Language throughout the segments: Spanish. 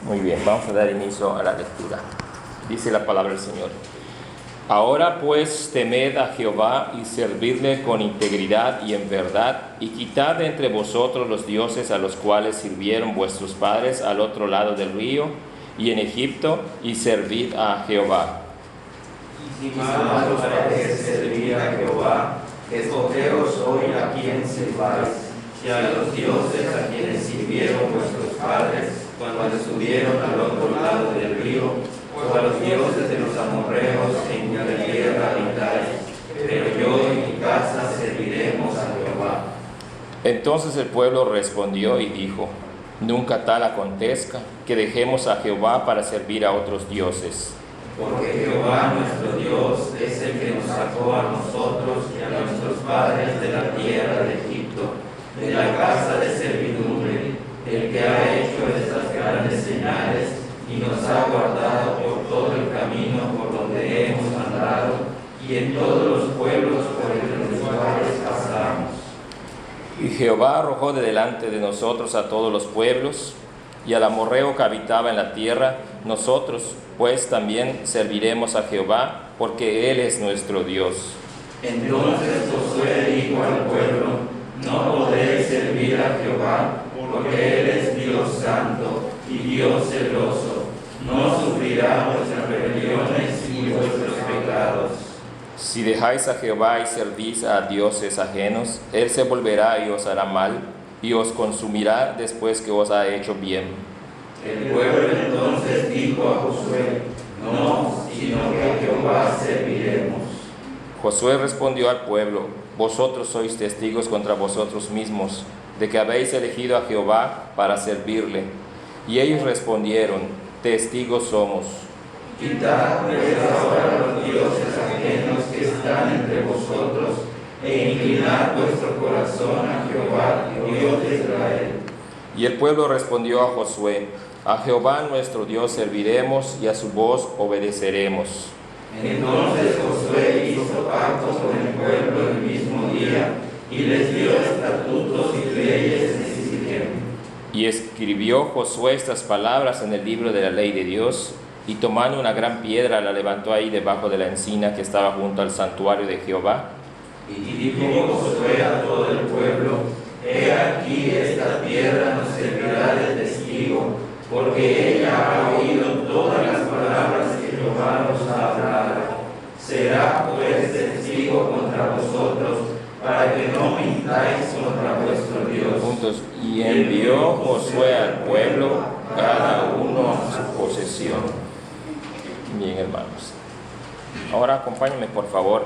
Muy bien, vamos a dar inicio a la lectura. Dice la palabra del Señor. Ahora pues temed a Jehová y servidle con integridad y en verdad, y quitad de entre vosotros los dioses a los cuales sirvieron vuestros padres al otro lado del río y en Egipto, y servid a Jehová. Y si más os parece servir a Jehová, escogeos hoy a quien sirváis, si a los dioses a quienes sirvieron vuestros padres cuando estuvieron al otro lado del río, o a los dioses de los amorreos en cuya tierra habitáis, pero yo y mi casa serviremos a Jehová. Entonces el pueblo respondió y dijo: Nunca tal acontezca, que dejemos a Jehová para servir a otros dioses. Porque Jehová nuestro Dios es el que nos sacó a nosotros y a nuestros padres de la tierra de Egipto, de la casa de servidumbre, el que ha hecho estas grandes señales y nos ha guardado por todo el camino por donde hemos andado y en todos los pueblos por los cuales pasamos. Y Jehová arrojó de delante de nosotros a todos los pueblos y al amorreo que habitaba en la tierra. Nosotros pues también serviremos a Jehová, porque Él es nuestro Dios. Entonces Josué dijo al pueblo: No podéis servir a Jehová, porque Él es Dios santo y Dios celoso. No sufrirá vuestras rebeliones y vuestros pecados. Si dejáis a Jehová y servís a dioses ajenos, Él se volverá y os hará mal, y os consumirá después que os ha hecho bien. El pueblo entonces dijo a Josué: No, sino que a Jehová serviremos. Josué respondió al pueblo: Vosotros sois testigos contra vosotros mismos, de que habéis elegido a Jehová para servirle. Y ellos respondieron: Testigos somos. Quitad pues ahora los dioses ajenos que están entre vosotros, e inclinad vuestro corazón a Jehová, Dios de Israel. Y el pueblo respondió a Josué: A Jehová nuestro Dios serviremos y a su voz obedeceremos. Entonces Josué hizo pacto con el pueblo el mismo día, y les dio estatutos y leyes de Sichem. Y escribió Josué estas palabras en el libro de la ley de Dios, y tomando una gran piedra la levantó ahí debajo de la encina que estaba junto al santuario de Jehová. Y dijo Josué a todo el pueblo: He aquí esta piedra nos servirá de testigo, porque ella ha oído todas las palabras que Jehová nos ha hablado. Será pues testigo contra vosotros, para que no mintáis contra vuestro Dios. Juntos. Y envió Josué al pueblo, cada uno a su posesión. Bien, hermanos. Ahora acompáñenme por favor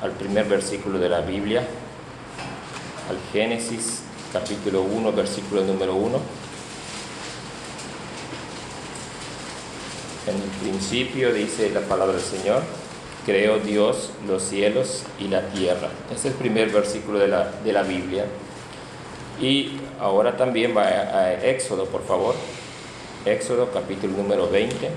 al primer versículo de la Biblia, al Génesis capítulo 1, versículo número 1. En el principio dice la palabra del Señor: creó Dios los cielos y la tierra. Este es el primer versículo de la Biblia. Y ahora también va a Éxodo, por favor. Éxodo capítulo número 20.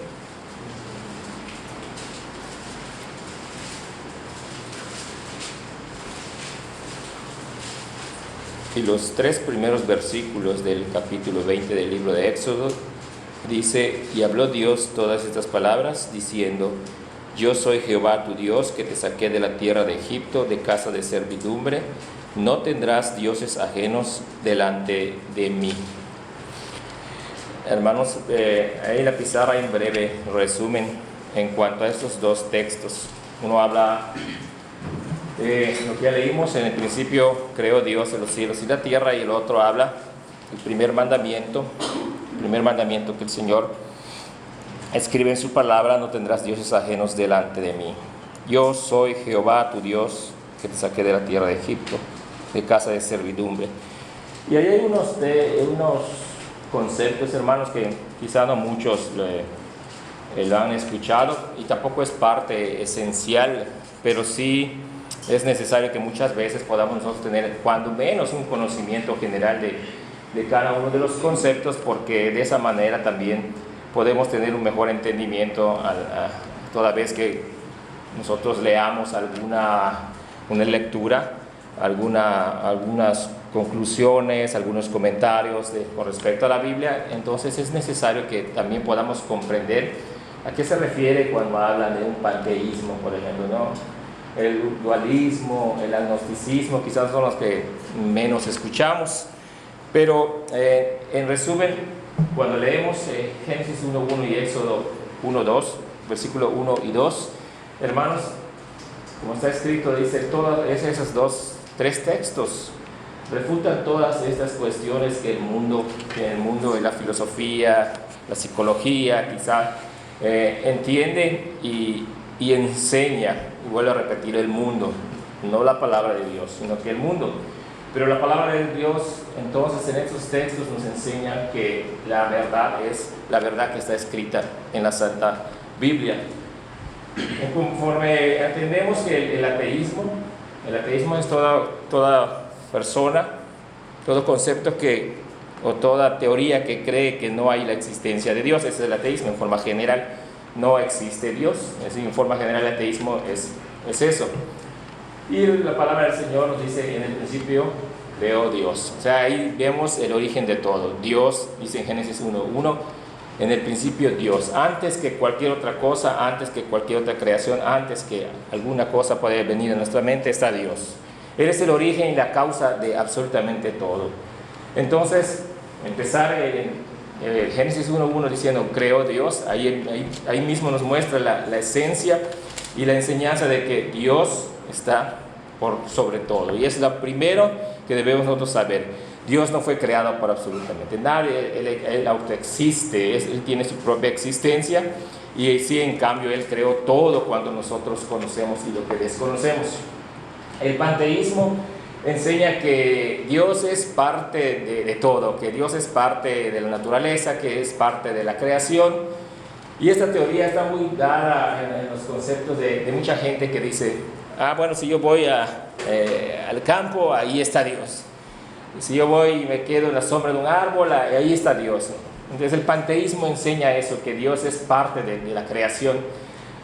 Y los tres primeros versículos del capítulo 20 del libro de Éxodo dice: Y habló Dios todas estas palabras, diciendo: Yo soy Jehová tu Dios, que te saqué de la tierra de Egipto, de casa de servidumbre. No tendrás dioses ajenos delante de mí. Hermanos, ahí en la pizarra hay un breve resumen en cuanto a estos dos textos. Uno habla lo que ya leímos: en el principio creó Dios los cielos y la tierra, y el otro habla el primer mandamiento que el Señor escribe en su palabra: no tendrás dioses ajenos delante de mí. Yo soy Jehová tu Dios, que te saqué de la tierra de Egipto, de casa de servidumbre. Y ahí hay unos conceptos, hermanos, que quizá no muchos lo han escuchado, y tampoco es parte esencial, pero sí es necesario que muchas veces podamos nosotros tener cuando menos un conocimiento general de cada uno de los conceptos, porque de esa manera también podemos tener un mejor entendimiento toda vez que nosotros leamos una lectura, algunas conclusiones, algunos comentarios con respecto a la Biblia. Entonces es necesario que también podamos comprender a qué se refiere cuando hablan de un panteísmo, por ejemplo, ¿no? El dualismo, el agnosticismo, quizás son los que menos escuchamos, pero en resumen, cuando leemos Génesis 1:1 y Éxodo 1:2, versículo 1 y 2, hermanos, como está escrito, dice, todos esos tres textos refutan todas estas cuestiones que el mundo de la filosofía, la psicología, quizá entiende y enseña, y vuelvo a repetir, el mundo, no la palabra de Dios, sino que el mundo. Pero la palabra de Dios, entonces, en estos textos nos enseña que la verdad es la verdad que está escrita en la Santa Biblia. Y conforme entendemos que el ateísmo es toda persona, todo concepto o toda teoría que cree que no hay la existencia de Dios. Ese es el ateísmo. En forma general, no existe Dios. En forma general, el ateísmo es eso. Y la palabra del Señor nos dice, en el principio creó Dios. O sea, ahí vemos el origen de todo. Dios, dice en Génesis 1:1, en el principio Dios. Antes que cualquier otra cosa, antes que cualquier otra creación, antes que alguna cosa pueda venir a nuestra mente, está Dios. Él es el origen y la causa de absolutamente todo. Entonces, empezar en Génesis 1:1 diciendo, creó Dios, ahí mismo nos muestra la esencia y la enseñanza de que Dios está por sobre todo. Y es lo primero que debemos nosotros saber. Dios no fue creado por absolutamente nadie, Él autoexiste, Él tiene su propia existencia, y sí, en cambio, Él creó todo cuando nosotros conocemos y lo que desconocemos. El panteísmo enseña que Dios es parte de todo, que Dios es parte de la naturaleza, que es parte de la creación. Y esta teoría está muy dada en los conceptos de mucha gente que dice, bueno, si yo voy al campo, ahí está Dios. Si yo voy y me quedo en la sombra de un árbol, ahí está Dios. Entonces el panteísmo enseña eso, que Dios es parte de la creación.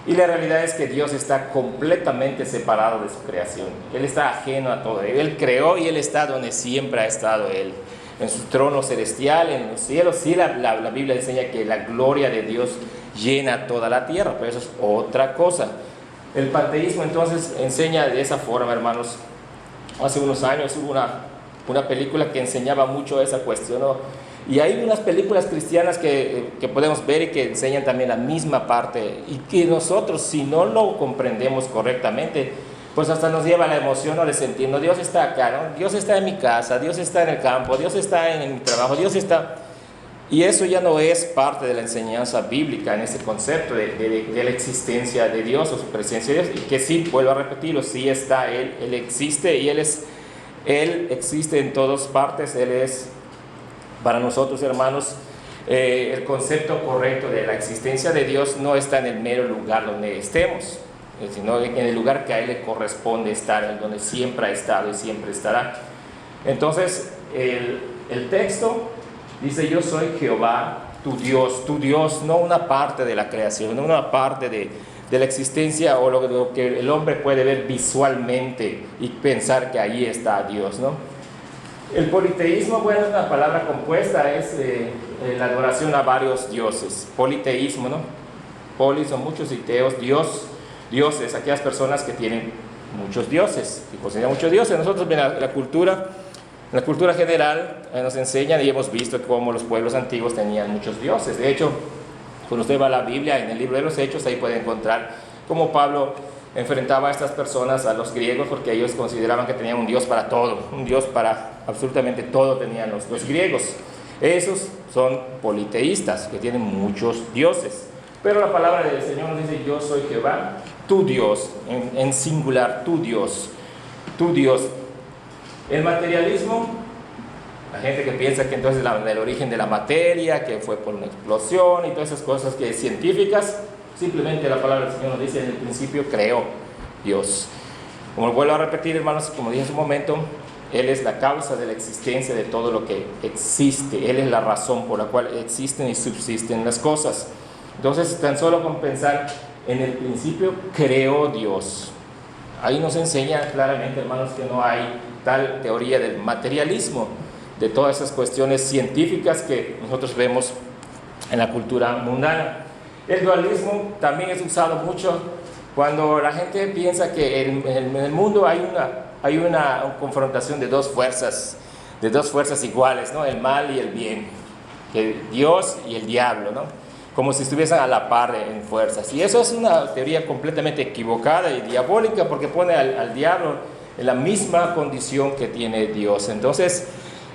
Y la realidad es que Dios está completamente separado de su creación. Él está ajeno a todo. Él creó y Él está donde siempre ha estado Él. En su trono celestial, en los cielos. Sí, la Biblia enseña que la gloria de Dios llena toda la tierra, pero eso es otra cosa. El panteísmo entonces enseña de esa forma, hermanos. Hace unos años hubo una película que enseñaba mucho esa cuestión, ¿no? Y hay unas películas cristianas que podemos ver y que enseñan también la misma parte, y que nosotros, si no lo comprendemos correctamente, pues hasta nos lleva a la emoción o de sentir, no, Dios está acá, ¿no? Dios está en mi casa, Dios está en el campo, Dios está en mi trabajo, Dios está... Y eso ya no es parte de la enseñanza bíblica en ese concepto de la existencia de Dios o su presencia de Dios, y que sí, vuelvo a repetirlo, sí está Él existe, y Él existe en todas partes. Él es, para nosotros, hermanos, el concepto correcto de la existencia de Dios no está en el mero lugar donde estemos, sino en el lugar que a Él le corresponde estar, en donde siempre ha estado y siempre estará. Entonces, el texto dice, yo soy Jehová, tu Dios, no una parte de la creación, no una parte de la existencia o lo que el hombre puede ver visualmente y pensar que ahí está Dios, ¿no? El politeísmo, bueno, es una palabra compuesta, es la adoración a varios dioses. Politeísmo, ¿no? Poli son muchos y teos, dioses, aquellas personas que tienen muchos dioses, que consideran muchos dioses. Nosotros en la cultura general nos enseñan y hemos visto cómo los pueblos antiguos tenían muchos dioses. De hecho, cuando usted va a la Biblia, en el libro de los Hechos, ahí puede encontrar cómo Pablo enfrentaba a estas personas, a los griegos, porque ellos consideraban que tenían un Dios para todo, un Dios para absolutamente todo tenían los griegos. Esos son politeístas, que tienen muchos dioses. Pero la palabra del Señor nos dice, yo soy Jehová, tu Dios, en singular, tu Dios. El materialismo, la gente que piensa que entonces el origen de la materia, que fue por una explosión y todas esas cosas que científicas, simplemente la palabra del Señor nos dice, en el principio creó Dios. Como vuelvo a repetir, hermanos, como dije en su momento, Él es la causa de la existencia de todo lo que existe. Él es la razón por la cual existen y subsisten las cosas. Entonces, tan solo con pensar, en el principio creó Dios. Ahí nos enseña claramente, hermanos, que no hay tal teoría del materialismo, de todas esas cuestiones científicas que nosotros vemos en la cultura mundana. El dualismo también es usado mucho cuando la gente piensa que en el mundo hay una confrontación de dos fuerzas iguales, ¿no? El mal y el bien, que Dios y el diablo, ¿no? Como si estuviesen a la par en fuerzas. Y eso es una teoría completamente equivocada y diabólica, porque pone al diablo en la misma condición que tiene Dios. Entonces,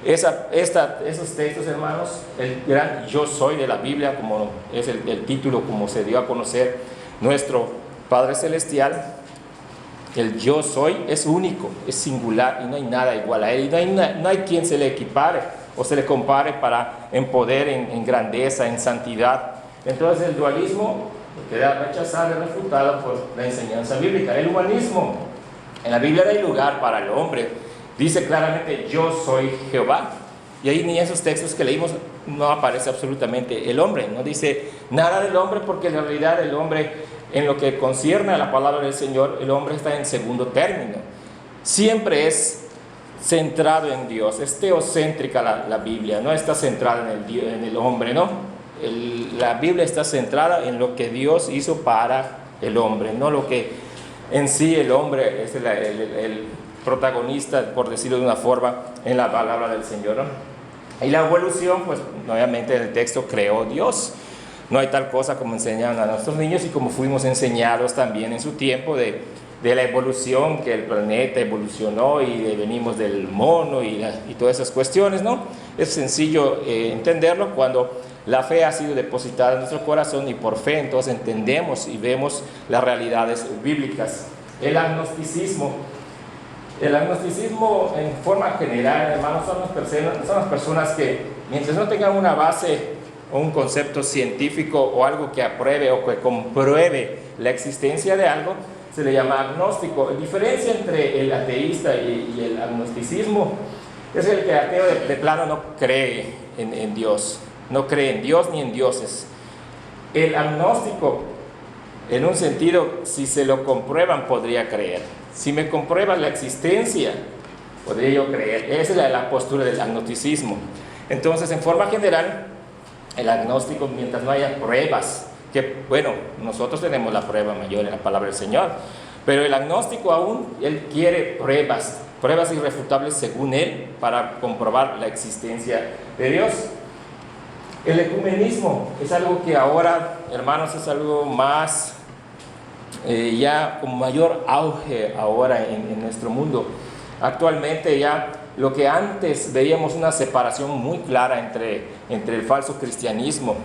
esos textos, hermanos, el gran yo soy de la Biblia, como es el título, como se dio a conocer nuestro Padre Celestial, el yo soy es único, es singular y no hay nada igual a él. Y no hay quien se le equipare o se le compare en poder, en grandeza, en santidad. Entonces el dualismo queda rechazado y refutado por la enseñanza bíblica. El humanismo, en la Biblia no hay lugar para el hombre. Dice claramente, yo soy Jehová. Y ahí ni esos textos que leímos no aparece absolutamente el hombre. No dice nada del hombre, porque en realidad el hombre, en lo que concierne a la palabra del Señor, el hombre está en segundo término. Siempre es centrado en Dios. Es teocéntrica la Biblia. No está centrada en el hombre, ¿no? La Biblia está centrada en lo que Dios hizo para el hombre, no lo que en sí el hombre es el protagonista, por decirlo de una forma, en la palabra del Señor, ¿no? Y la evolución, pues obviamente en el texto creó Dios. No hay tal cosa como enseñan a nuestros niños y como fuimos enseñados también en su tiempo de la evolución, que el planeta evolucionó y venimos del mono y todas esas cuestiones, ¿no? Es sencillo entenderlo cuando la fe ha sido depositada en nuestro corazón y por fe entonces entendemos y vemos las realidades bíblicas. El agnosticismo en forma general, hermanos, son las personas que mientras no tengan una base o un concepto científico o algo que apruebe o que compruebe la existencia de algo, se le llama agnóstico. La diferencia entre el ateísta y el agnosticismo es el que ateo de plano no cree en Dios, no cree en Dios ni en dioses. El agnóstico, en un sentido, si se lo comprueban, podría creer. Si me comprueban la existencia, podría yo creer. Esa es la postura del agnosticismo. Entonces, en forma general, el agnóstico, mientras no haya pruebas, que bueno, nosotros tenemos la prueba mayor en la palabra del Señor, pero el agnóstico aún, él quiere pruebas irrefutables según él, para comprobar la existencia de Dios. El ecumenismo es algo que ahora, hermanos, es algo más, ya con mayor auge ahora en nuestro mundo. Actualmente ya lo que antes veíamos una separación muy clara entre el falso cristianismo,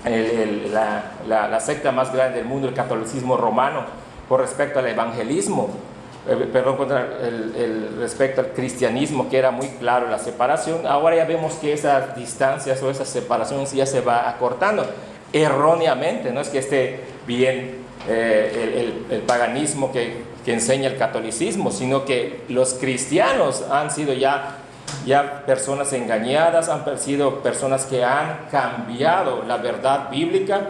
la secta más grande del mundo, el catolicismo romano, con respecto al evangelismo, respecto al cristianismo, que era muy claro la separación. Ahora ya vemos que esas distancias o esas separaciones ya se va acortando erróneamente. No es que esté bien el paganismo que enseña el catolicismo, sino que los cristianos han sido ya personas engañadas, han sido personas que han cambiado la verdad bíblica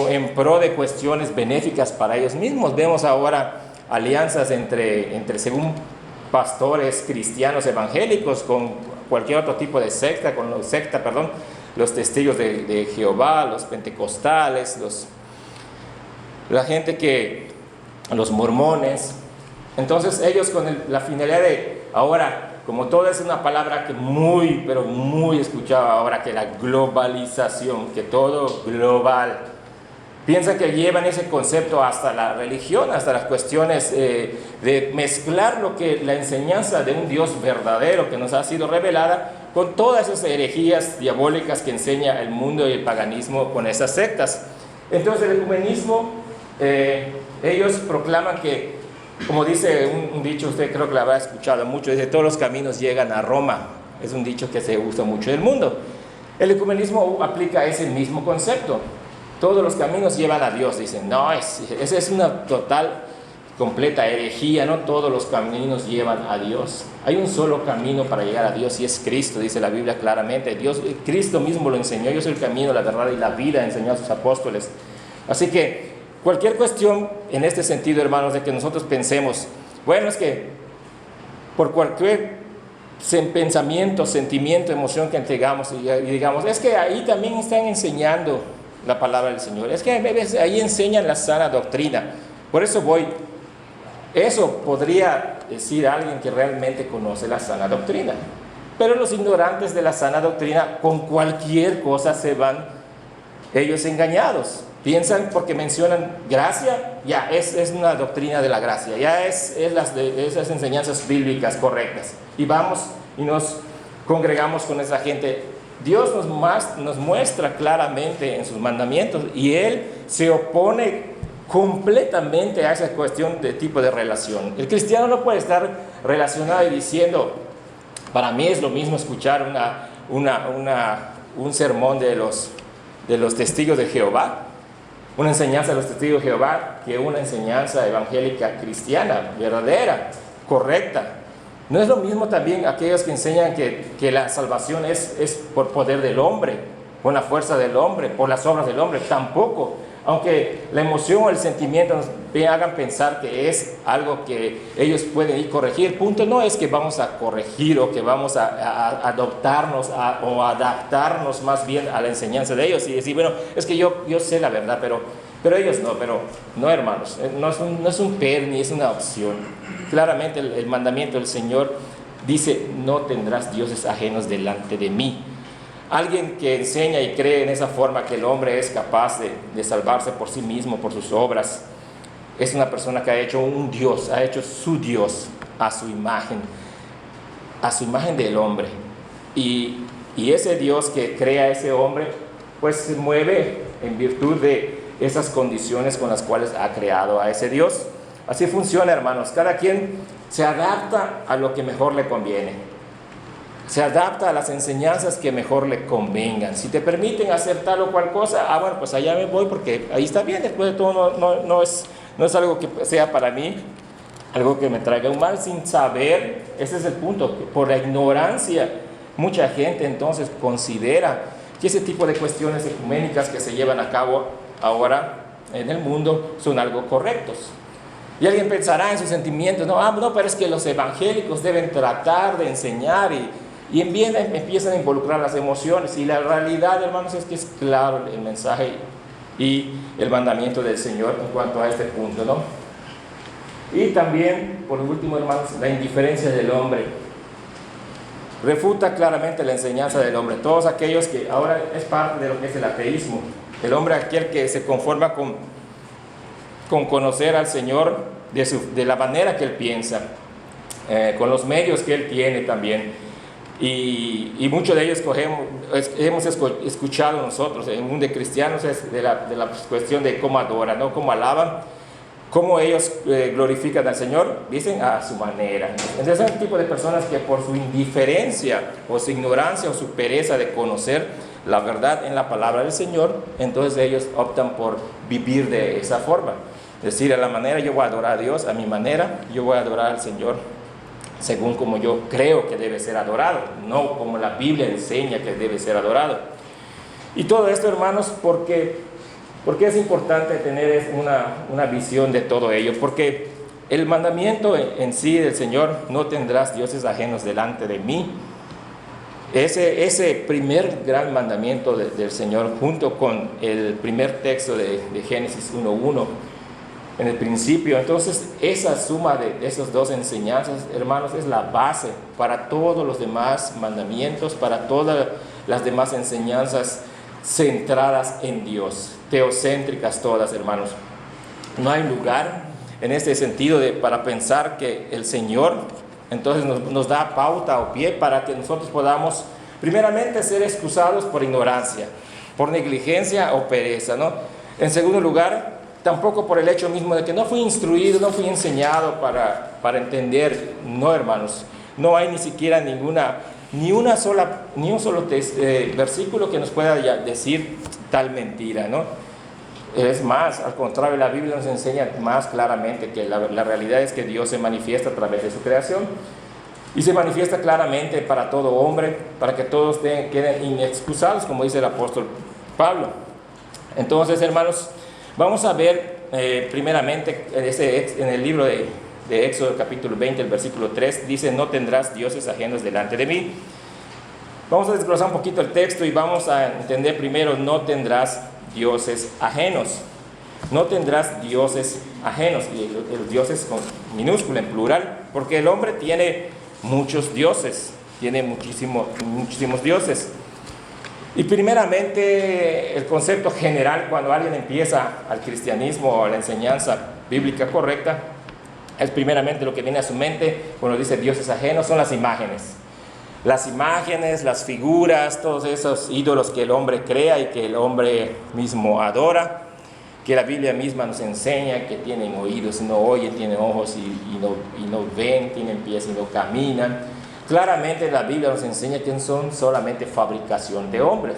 en pro de cuestiones benéficas para ellos mismos. Vemos ahora alianzas entre según pastores cristianos evangélicos con cualquier otro tipo de secta, los testigos de Jehová, los pentecostales, la gente los mormones. Entonces ellos con la finalidad de ahora, como todo es una palabra que pero muy escuchada ahora, que la globalización, que todo global, piensan que llevan ese concepto hasta la religión, hasta las cuestiones de mezclar la enseñanza de un Dios verdadero que nos ha sido revelada con todas esas herejías diabólicas que enseña el mundo y el paganismo con esas sectas. Entonces el ecumenismo, ellos proclaman que, como dice un dicho, usted creo que lo habrá escuchado mucho, dice: todos los caminos llegan a Roma. Es un dicho que se usa mucho en el mundo. El ecumenismo aplica ese mismo concepto. Todos los caminos llevan a Dios, dicen. No, esa es una total, completa herejía, no todos los caminos llevan a Dios. Hay un solo camino para llegar a Dios y es Cristo, dice la Biblia claramente. Cristo mismo lo enseñó: yo soy el camino, la verdad y la vida, enseñó a sus apóstoles. Así que cualquier cuestión en este sentido, hermanos, de que nosotros pensemos, bueno, es que por cualquier pensamiento, sentimiento, emoción que entregamos y digamos, es que ahí también están enseñando la palabra del Señor, es que ahí enseñan la sana doctrina. Por eso eso podría decir alguien que realmente conoce la sana doctrina. Pero los ignorantes de la sana doctrina, con cualquier cosa se van ellos engañados. Piensan porque mencionan gracia, ya es una doctrina de la gracia, ya es esas enseñanzas bíblicas correctas. Y vamos y nos congregamos con esa gente. Dios nos muestra claramente en sus mandamientos y Él se opone completamente a esa cuestión de tipo de relación. El cristiano no puede estar relacionado y diciendo, para mí es lo mismo escuchar un sermón de los testigos de Jehová, una enseñanza de los testigos de Jehová, que una enseñanza evangélica cristiana, verdadera, correcta. No es lo mismo también aquellos que enseñan que la salvación es por poder del hombre, con la fuerza del hombre, por las obras del hombre. Tampoco, aunque la emoción o el sentimiento nos hagan pensar que es algo que ellos pueden ir corregir. El punto no es que vamos a corregir o que vamos a adoptarnos o adaptarnos más bien a la enseñanza de ellos y decir, bueno, es que yo sé la verdad, pero ellos no, hermanos, no es un per ni es una opción. Claramente el mandamiento del Señor dice, no tendrás dioses ajenos delante de mí. Alguien que enseña y cree en esa forma que el hombre es capaz de salvarse por sí mismo, por sus obras, es una persona que ha hecho un Dios, ha hecho su Dios a su imagen del hombre. Y ese Dios que crea a ese hombre, pues se mueve en virtud de esas condiciones con las cuales ha creado a ese Dios. Así funciona, hermanos. Cada quien se adapta a lo que mejor le conviene. Se adapta a las enseñanzas que mejor le convengan. Si te permiten hacer tal o cual cosa, bueno, pues allá me voy porque ahí está bien. Después de todo no es algo que sea para mí, algo que me traiga un mal sin saber. Ese es el punto. Por la ignorancia, mucha gente entonces considera que ese tipo de cuestiones ecuménicas que se llevan a cabo ahora en el mundo son algo correctos. Y alguien pensará en sus sentimientos, no, pero es que los evangélicos deben tratar de enseñar y empiezan a involucrar las emociones. Y la realidad, hermanos, es que es claro el mensaje y el mandamiento del Señor en cuanto a este punto, ¿no? Y también, por último, hermanos, la indiferencia del hombre. Refuta claramente la enseñanza del hombre. Todos aquellos que ahora es parte de lo que es el ateísmo. El hombre aquel que se conforma con conocer al Señor de la manera que Él piensa, con los medios que Él tiene también. Y muchos de ellos hemos escuchado nosotros en el mundo de cristianos de la cuestión de cómo adoran, ¿no? Cómo alaban, cómo ellos glorifican al Señor, dicen a su manera. Entonces son un tipo de personas que por su indiferencia o su ignorancia o su pereza de conocer la verdad en la palabra del Señor, entonces ellos optan por vivir de esa forma. Es decir, a la manera yo voy a adorar a Dios, a mi manera yo voy a adorar al Señor según como yo creo que debe ser adorado, no como la Biblia enseña que debe ser adorado. Y todo esto, hermanos, porque es importante tener una visión de todo ello, porque el mandamiento en sí del Señor, no tendrás dioses ajenos delante de mí, ese primer gran mandamiento del Señor, junto con el primer texto de Génesis 1:1, en el principio, entonces esa suma de esas dos enseñanzas, hermanos, es la base para todos los demás mandamientos, para todas las demás enseñanzas centradas en Dios, teocéntricas todas, hermanos. No hay lugar en este sentido para pensar que el Señor entonces nos da pauta o pie para que nosotros podamos primeramente ser excusados por ignorancia, por negligencia o pereza, ¿no? En segundo lugar, tampoco por el hecho mismo de que no fui instruido, no fui enseñado para entender. No, hermanos, no hay ni siquiera ni un solo versículo que nos pueda decir tal mentira, ¿no? Es más, al contrario, la Biblia nos enseña más claramente que la realidad es que Dios se manifiesta a través de su creación y se manifiesta claramente para todo hombre, para que todos queden inexcusados, como dice el apóstol Pablo. Entonces, hermanos, vamos a ver primeramente, en el libro de Éxodo capítulo 20, el versículo 3, dice: no tendrás dioses ajenos delante de mí. Vamos a desglosar un poquito el texto y vamos a entender primero: no tendrás dioses ajenos. No tendrás dioses ajenos, y los dioses con minúscula, en plural, porque el hombre tiene muchos dioses, tiene muchísimos dioses. Y primeramente, el concepto general cuando alguien empieza al cristianismo o a la enseñanza bíblica correcta, es primeramente lo que viene a su mente cuando dice dioses ajenos, son las imágenes. Las imágenes, las figuras, todos esos ídolos que el hombre crea y que el hombre mismo adora, que la Biblia misma nos enseña que tienen oídos y no oyen, tienen ojos y no ven, tienen pies y no caminan. Claramente la Biblia nos enseña que son solamente fabricación de hombres.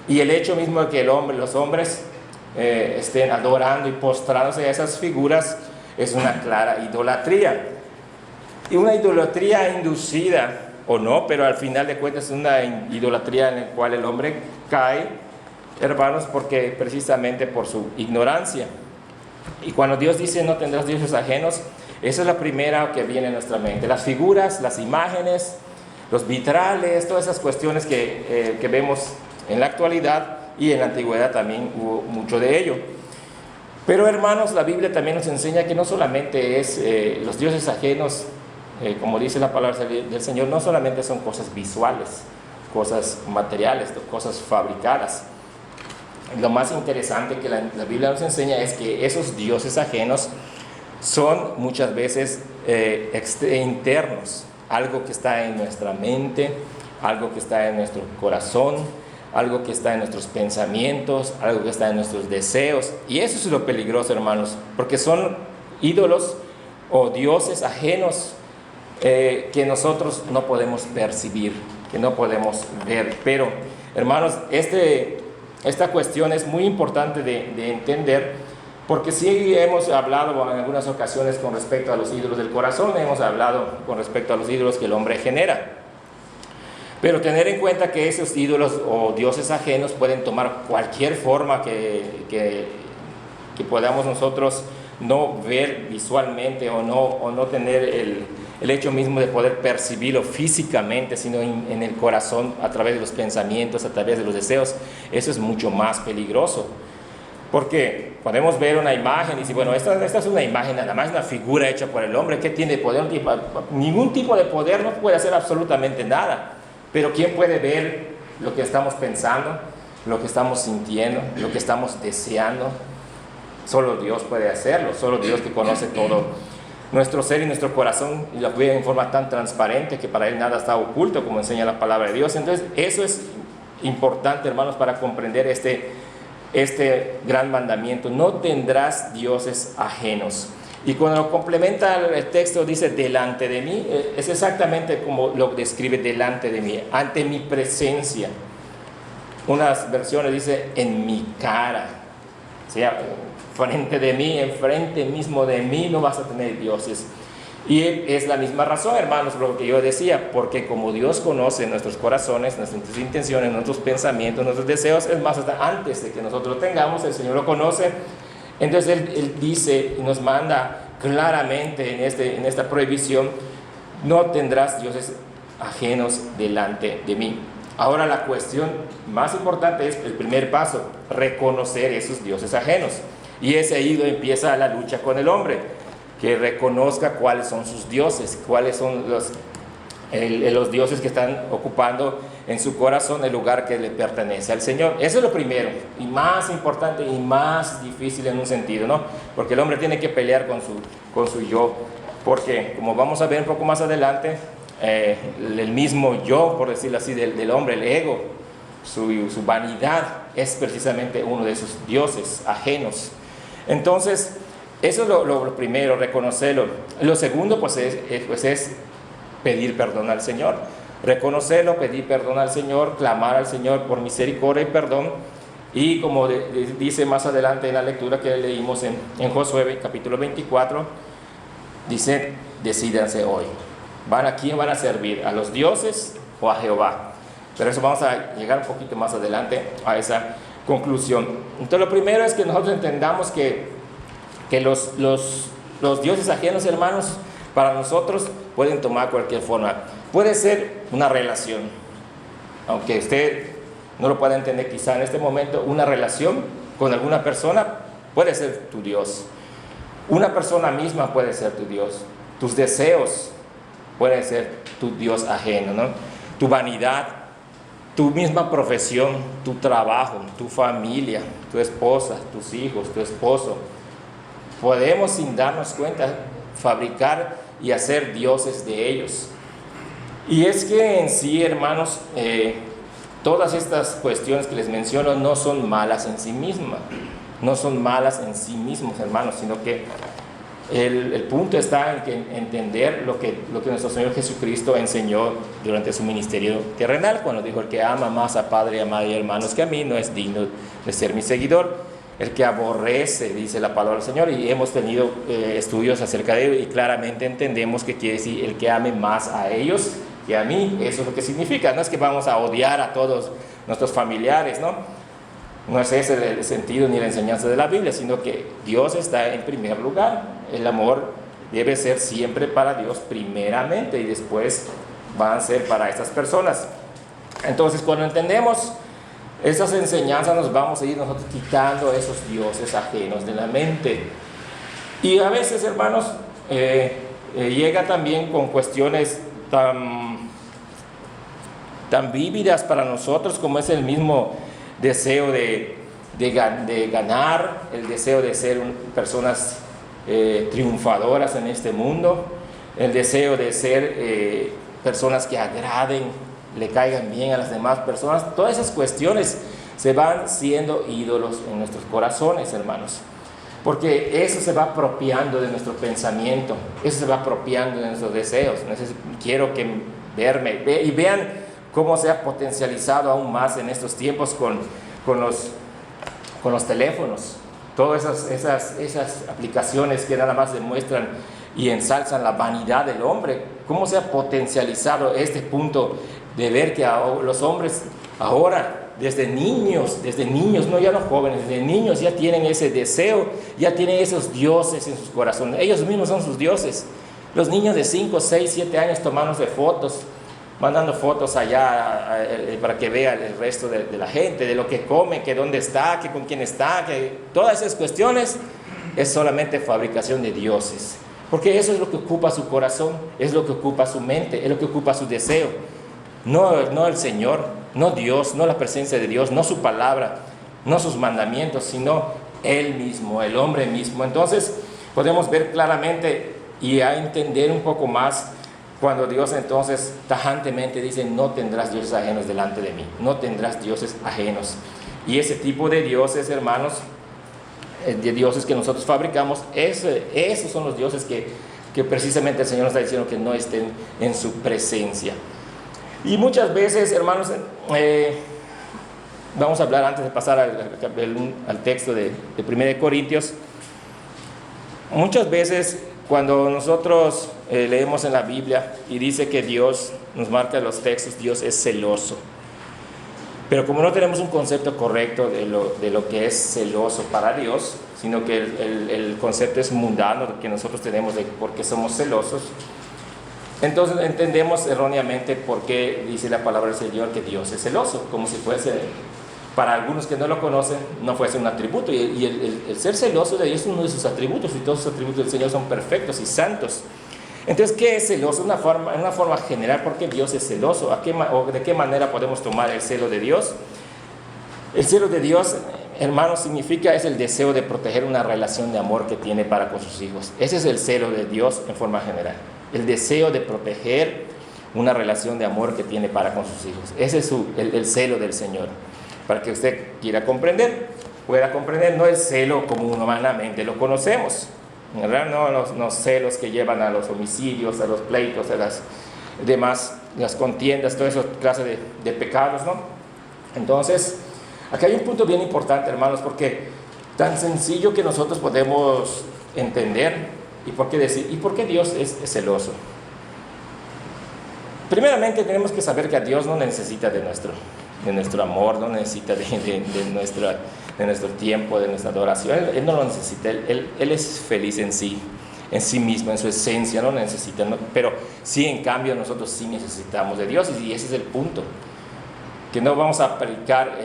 Y el hecho mismo de que los hombres estén adorando y postrándose a esas figuras es una clara idolatría. Y una idolatría inducida o no, pero al final de cuentas es una idolatría en la cual el hombre cae, hermanos, porque precisamente por su ignorancia. Y cuando Dios dice no tendrás dioses ajenos, esa es la primera que viene a nuestra mente. Las figuras, las imágenes, los vitrales, todas esas cuestiones que vemos en la actualidad, y en la antigüedad también hubo mucho de ello. Pero hermanos, la Biblia también nos enseña que no solamente es los dioses ajenos, como dice la palabra del Señor, no solamente son cosas visuales, cosas materiales, cosas fabricadas. Lo más interesante que la Biblia nos enseña es que esos dioses ajenos son muchas veces internos, algo que está en nuestra mente, algo que está en nuestro corazón, algo que está en nuestros pensamientos, algo que está en nuestros deseos. Y eso es lo peligroso, hermanos, porque son ídolos o dioses ajenos que nosotros no podemos percibir, que no podemos ver. Pero, hermanos, esta cuestión es muy importante de entender, porque sí hemos hablado en algunas ocasiones con respecto a los ídolos del corazón, hemos hablado con respecto a los ídolos que el hombre genera. Pero tener en cuenta que esos ídolos o dioses ajenos pueden tomar cualquier forma que podamos nosotros no ver visualmente o no tener el hecho mismo de poder percibirlo físicamente, sino en el corazón, a través de los pensamientos, a través de los deseos. Eso es mucho más peligroso. Porque podemos ver una imagen y decir, bueno, esta es una imagen, nada más una figura hecha por el hombre. ¿Qué tiene poder? Ningún tipo de poder, no puede hacer absolutamente nada. Pero ¿quién puede ver lo que estamos pensando, lo que estamos sintiendo, lo que estamos deseando? Solo Dios puede hacerlo, solo Dios, que conoce todo nuestro ser y nuestro corazón, y lo ve en forma tan transparente que para Él nada está oculto, como enseña la palabra de Dios. Entonces, eso es importante, hermanos, para comprender este gran mandamiento: no tendrás dioses ajenos. Y cuando lo complementa el texto, dice delante de mí, es exactamente como lo describe: delante de mí, ante mi presencia. Unas versiones dice en mi cara, o sea, frente de mí, enfrente mismo de mí no vas a tener dioses. Y es la misma razón, hermanos, lo que yo decía, porque como Dios conoce nuestros corazones, nuestras intenciones, nuestros pensamientos, nuestros deseos, es más, hasta antes de que nosotros lo tengamos, el Señor lo conoce. Entonces Él dice y nos manda claramente en esta prohibición: no tendrás dioses ajenos delante de mí. Ahora, la cuestión más importante es el primer paso: reconocer esos dioses ajenos. Y ese ahí empieza la lucha con el hombre, que reconozca cuáles son sus dioses, cuáles son los dioses que están ocupando en su corazón el lugar que le pertenece al Señor. Eso es lo primero y más importante y más difícil en un sentido, ¿no? Porque el hombre tiene que pelear con su yo, porque como vamos a ver un poco más adelante, el mismo yo, por decirlo así, del hombre, el ego, su vanidad, es precisamente uno de esos dioses ajenos. Entonces, eso es lo primero, reconocerlo. Lo segundo, pues es pedir perdón al Señor. Reconocerlo, pedir perdón al Señor, clamar al Señor por misericordia y perdón. Y como dice más adelante en la lectura que leímos en Josué, capítulo 24, dice: decídanse hoy. ¿A quién van a servir? ¿A los dioses o a Jehová? Pero eso vamos a llegar un poquito más adelante a esa conclusión. Entonces, lo primero es que nosotros entendamos que Que los dioses ajenos, hermanos, para nosotros pueden tomar cualquier forma. Puede ser una relación, aunque usted no lo pueda entender quizá en este momento, una relación con alguna persona puede ser tu Dios. Una persona misma puede ser tu Dios. Tus deseos pueden ser tu Dios ajeno, ¿no? Tu vanidad, tu misma profesión, tu trabajo, tu familia, tu esposa, tus hijos, tu esposo. Podemos, sin darnos cuenta, fabricar y hacer dioses de ellos. Y es que en sí, hermanos, todas estas cuestiones que les menciono no son malas en sí mismas. No son malas en sí mismos, hermanos, sino que el punto está en que entender lo que nuestro Señor Jesucristo enseñó durante su ministerio terrenal, cuando dijo: el que ama más a padre, a madre y hermanos que a mí no es digno de ser mi seguidor. El que aborrece, dice la palabra del Señor, y hemos tenido estudios acerca de ello, y claramente entendemos que quiere decir el que ame más a ellos que a mí. Eso es lo que significa. No es que vamos a odiar a todos nuestros familiares, ¿no? No es ese el sentido ni la enseñanza de la Biblia, sino que Dios está en primer lugar. El amor debe ser siempre para Dios primeramente, y después van a ser para estas personas. Entonces, cuando entendemos estas enseñanzas, nos vamos a ir nosotros quitando esos dioses ajenos de la mente. Y a veces, hermanos, llega también con cuestiones tan vívidas para nosotros, como es el mismo deseo de ganar, el deseo de ser personas triunfadoras en este mundo, el deseo de ser personas que agraden, le caigan bien a las demás personas. Todas esas cuestiones se van siendo ídolos en nuestros corazones, hermanos, porque eso se va apropiando de nuestro pensamiento, eso se va apropiando de nuestros deseos. Quiero que y vean cómo se ha potencializado aún más en estos tiempos con los teléfonos. Todas esas aplicaciones que nada más demuestran y ensalzan la vanidad del hombre. Cómo se ha potencializado este punto de ver que los hombres ahora, desde niños, no ya los jóvenes, desde niños ya tienen ese deseo, ya tienen esos dioses en sus corazones. Ellos mismos son sus dioses. Los niños de 5, 6, 7 años tomándose fotos, mandando fotos allá para que vea el resto de la gente, de lo que come, que dónde está, que con quién está, que todas esas cuestiones es solamente fabricación de dioses, porque eso es lo que ocupa su corazón, es lo que ocupa su mente, es lo que ocupa su deseo. No el Señor, no Dios, no la presencia de Dios, no su palabra, no sus mandamientos, sino Él mismo, el hombre mismo. Entonces podemos ver claramente y a entender un poco más cuando Dios entonces tajantemente dice: no tendrás dioses ajenos delante de mí, no tendrás dioses ajenos. Y ese tipo de dioses, hermanos, de dioses que nosotros fabricamos, esos son los dioses que precisamente el Señor nos está diciendo que no estén en su presencia. Y muchas veces, hermanos, vamos a hablar antes de pasar al texto de 1 Corintios. Muchas veces cuando nosotros leemos en la Biblia y dice que Dios, nos marca los textos, Dios es celoso. Pero como no tenemos un concepto correcto de lo que es celoso para Dios, sino que el concepto es mundano que nosotros tenemos de por qué somos celosos, entonces entendemos erróneamente por qué dice la palabra del Señor que Dios es celoso, como si fuese, para algunos que no lo conocen, no fuese un atributo. Y el ser celoso de Dios es uno de sus atributos, y todos los atributos del Señor son perfectos y santos. Entonces, ¿qué es celoso? En una forma general, ¿por qué Dios es celoso? ¿O de qué manera podemos tomar el celo de Dios? El celo de Dios, hermanos, es el deseo de proteger una relación de amor que tiene para con sus hijos. Ese es el celo de Dios en forma general. El deseo de proteger una relación de amor que tiene para con sus hijos. Ese es el celo del Señor. Para que usted pueda comprender, no el celo como humanamente lo conocemos, ¿verdad? No los celos que llevan a los homicidios, a los pleitos, a las demás, las contiendas, toda esa clase de pecados, ¿no? Entonces, aquí hay un punto bien importante, hermanos, porque tan sencillo que nosotros podemos entender. ¿Y por qué Dios es celoso? Primeramente tenemos que saber que a Dios no necesita de nuestro amor, no necesita de de nuestro tiempo, de nuestra adoración. Él no lo necesita, él es feliz en sí mismo, en su esencia, no necesita, ¿no? Pero sí, en cambio, nosotros sí necesitamos de Dios, y ese es el punto, que no vamos a predicar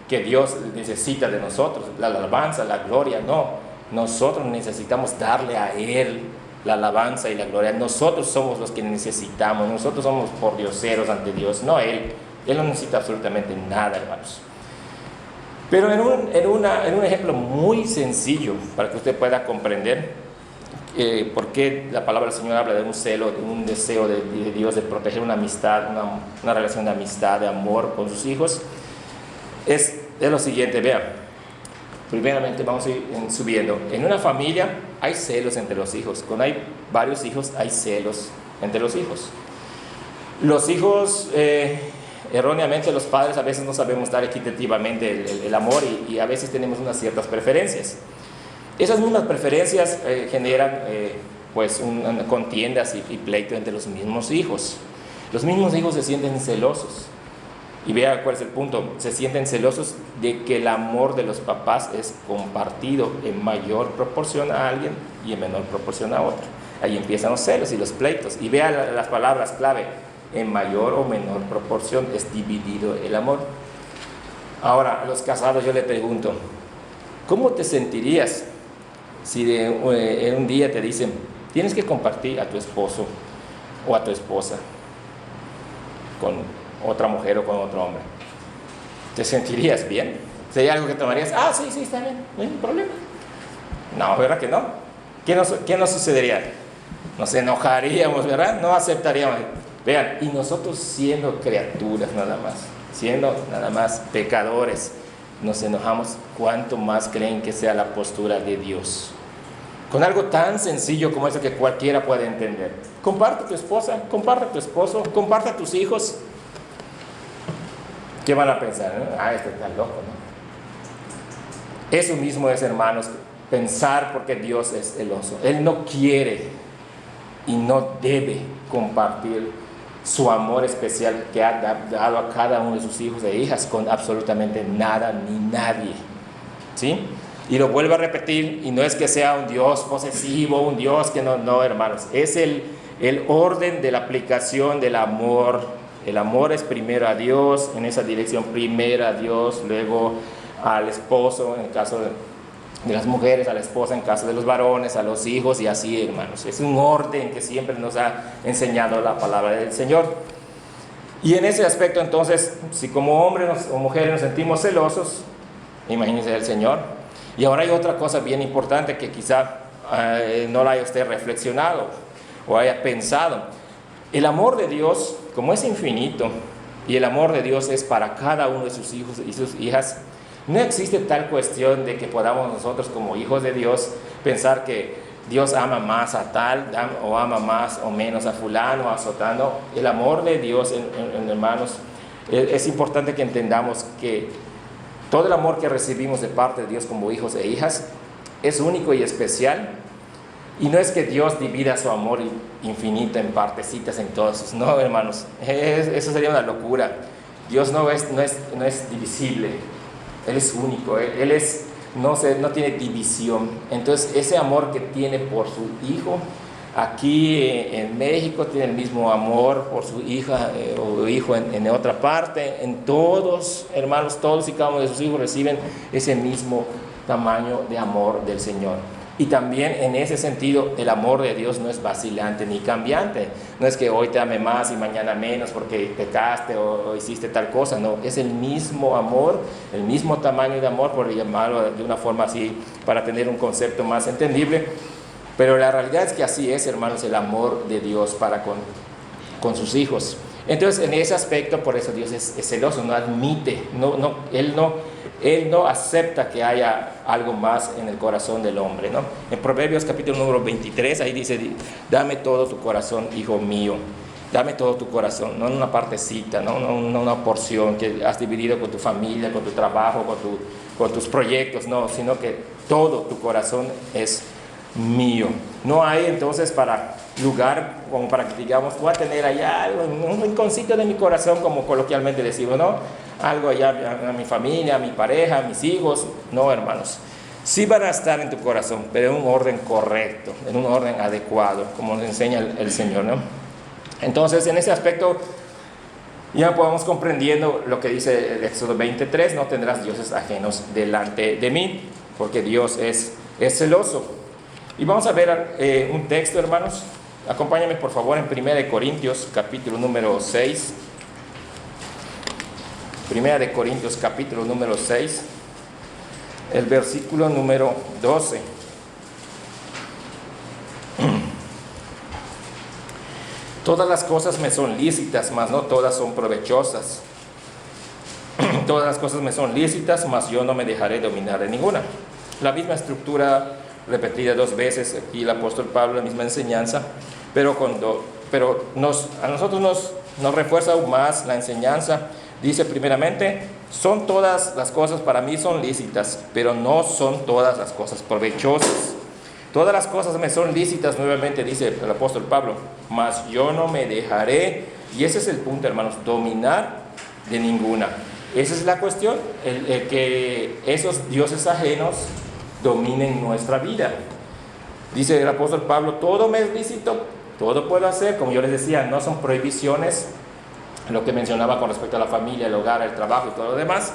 que Dios necesita de nosotros, la alabanza, la gloria, no. Nosotros necesitamos darle a Él la alabanza y la gloria. Nosotros somos los que necesitamos, nosotros somos pordioseros ante Dios, no Él. Él no necesita absolutamente nada, hermanos. Pero en un ejemplo muy sencillo, para que usted pueda comprender por qué la palabra del Señor habla de un celo, de un deseo de Dios de proteger una amistad, una relación de amistad, de amor con sus hijos, es lo siguiente. Vean, primeramente vamos a ir subiendo. En una familia hay celos entre los hijos. Cuando hay varios hijos, hay celos entre los hijos. Los hijos, erróneamente, los padres a veces no sabemos dar equitativamente el amor, y a veces tenemos unas ciertas preferencias. Esas mismas preferencias generan pues contiendas y pleito entre los mismos hijos. Los mismos hijos se sienten celosos. Y vea cuál es el punto: se sienten celosos de que el amor de los papás es compartido en mayor proporción a alguien y en menor proporción a otro. Ahí empiezan los celos y los pleitos. Y vea las palabras clave: en mayor o menor proporción es dividido el amor. Ahora, a los casados yo le pregunto, ¿cómo te sentirías si en un día te dicen, tienes que compartir a tu esposo o a tu esposa con otra mujer o con otro hombre? ¿Te sentirías bien? ¿Sería algo que tomarías? Sí, está bien, no hay ningún problema. No, ¿verdad que no? ¿Qué nos sucedería? Nos enojaríamos, ¿verdad? No aceptaríamos. Vean, y nosotros siendo criaturas siendo nada más pecadores, nos enojamos. ¿Cuánto más creen que sea la postura de Dios? Con algo tan sencillo como eso que cualquiera puede entender. Comparte a tu esposa, comparte a tu esposo, comparte a tus hijos. ¿Qué van a pensar? Este está loco, ¿no? Eso mismo es, hermanos, pensar porque Dios es celoso. Él no quiere y no debe compartir su amor especial que ha dado a cada uno de sus hijos e hijas con absolutamente nada ni nadie, ¿sí? Y lo vuelvo a repetir, y no es que sea un Dios posesivo, un Dios que no, hermanos, es el orden de la aplicación del amor. El amor es primero a Dios, en esa dirección primero a Dios, luego al esposo, en el caso de las mujeres, a la esposa, en caso de los varones, a los hijos, y así, hermanos. Es un orden que siempre nos ha enseñado la palabra del Señor. Y en ese aspecto, entonces, si como hombres o mujeres nos sentimos celosos, imagínense el Señor. Y ahora hay otra cosa bien importante que quizá no la haya usted reflexionado o haya pensado. El amor de Dios, como es infinito, y el amor de Dios es para cada uno de sus hijos y sus hijas, no existe tal cuestión de que podamos nosotros como hijos de Dios pensar que Dios ama más a tal o ama más o menos a fulano o a sotano. El amor de Dios, hermanos, es importante que entendamos que todo el amor que recibimos de parte de Dios como hijos e hijas es único y especial. Y no es que Dios divida su amor infinito en partecitas en todos. No, hermanos, eso sería una locura. Dios no es divisible. Él es único, Él no tiene división. Entonces, ese amor que tiene por su hijo, aquí en México tiene el mismo amor por su hija o hijo en otra parte. En todos, hermanos, todos y cada uno de sus hijos reciben ese mismo tamaño de amor del Señor. Y también en ese sentido el amor de Dios no es vacilante ni cambiante. No es que hoy te ame más y mañana menos porque pecaste o hiciste tal cosa. No, es el mismo amor, el mismo tamaño de amor, por llamarlo de una forma así para tener un concepto más entendible. Pero la realidad es que así es, hermanos, el amor de Dios para con sus hijos. Entonces, en ese aspecto, por eso Dios es celoso, no admite, Él no acepta que haya algo más en el corazón del hombre, ¿no? En Proverbios capítulo número 23, ahí dice, dame todo tu corazón, hijo mío. Dame todo tu corazón, no una partecita, no una porción que has dividido con tu familia, con tu trabajo, con tus proyectos, no, sino que todo tu corazón es mío. No hay entonces para lugar como para que digamos, voy a tener allá algo, un rinconcito de mi corazón, como coloquialmente decimos, ¿no? Algo allá a mi familia, a mi pareja, a mis hijos. No, hermanos. Sí van a estar en tu corazón, pero en un orden correcto, en un orden adecuado, como nos enseña el Señor, ¿no? Entonces, en ese aspecto, ya podemos comprendiendo lo que dice el Éxodo 23, no tendrás dioses ajenos delante de mí, porque Dios es celoso. Y vamos a ver un texto, hermanos. Acompáñame por favor en 1 Corintios capítulo número 6. 1 Corintios capítulo número 6, el versículo número 12. Todas las cosas me son lícitas, mas no todas son provechosas. Todas las cosas me son lícitas, mas yo no me dejaré dominar de ninguna. La misma estructura repetida 2 veces aquí el apóstol Pablo, la misma enseñanza, pero a nosotros nos refuerza aún más la enseñanza. Dice primeramente, son todas las cosas para mí son lícitas, pero no son todas las cosas provechosas. Todas las cosas me son lícitas, nuevamente dice el apóstol Pablo, mas yo no me dejaré, y ese es el punto, hermanos, dominar de ninguna. Esa es la cuestión, el que esos dioses ajenos dominen nuestra vida. Dice el apóstol Pablo, todo me es lícito, todo puedo hacer, como yo les decía, no son prohibiciones, lo que mencionaba con respecto a la familia, el hogar, el trabajo y todo lo demás,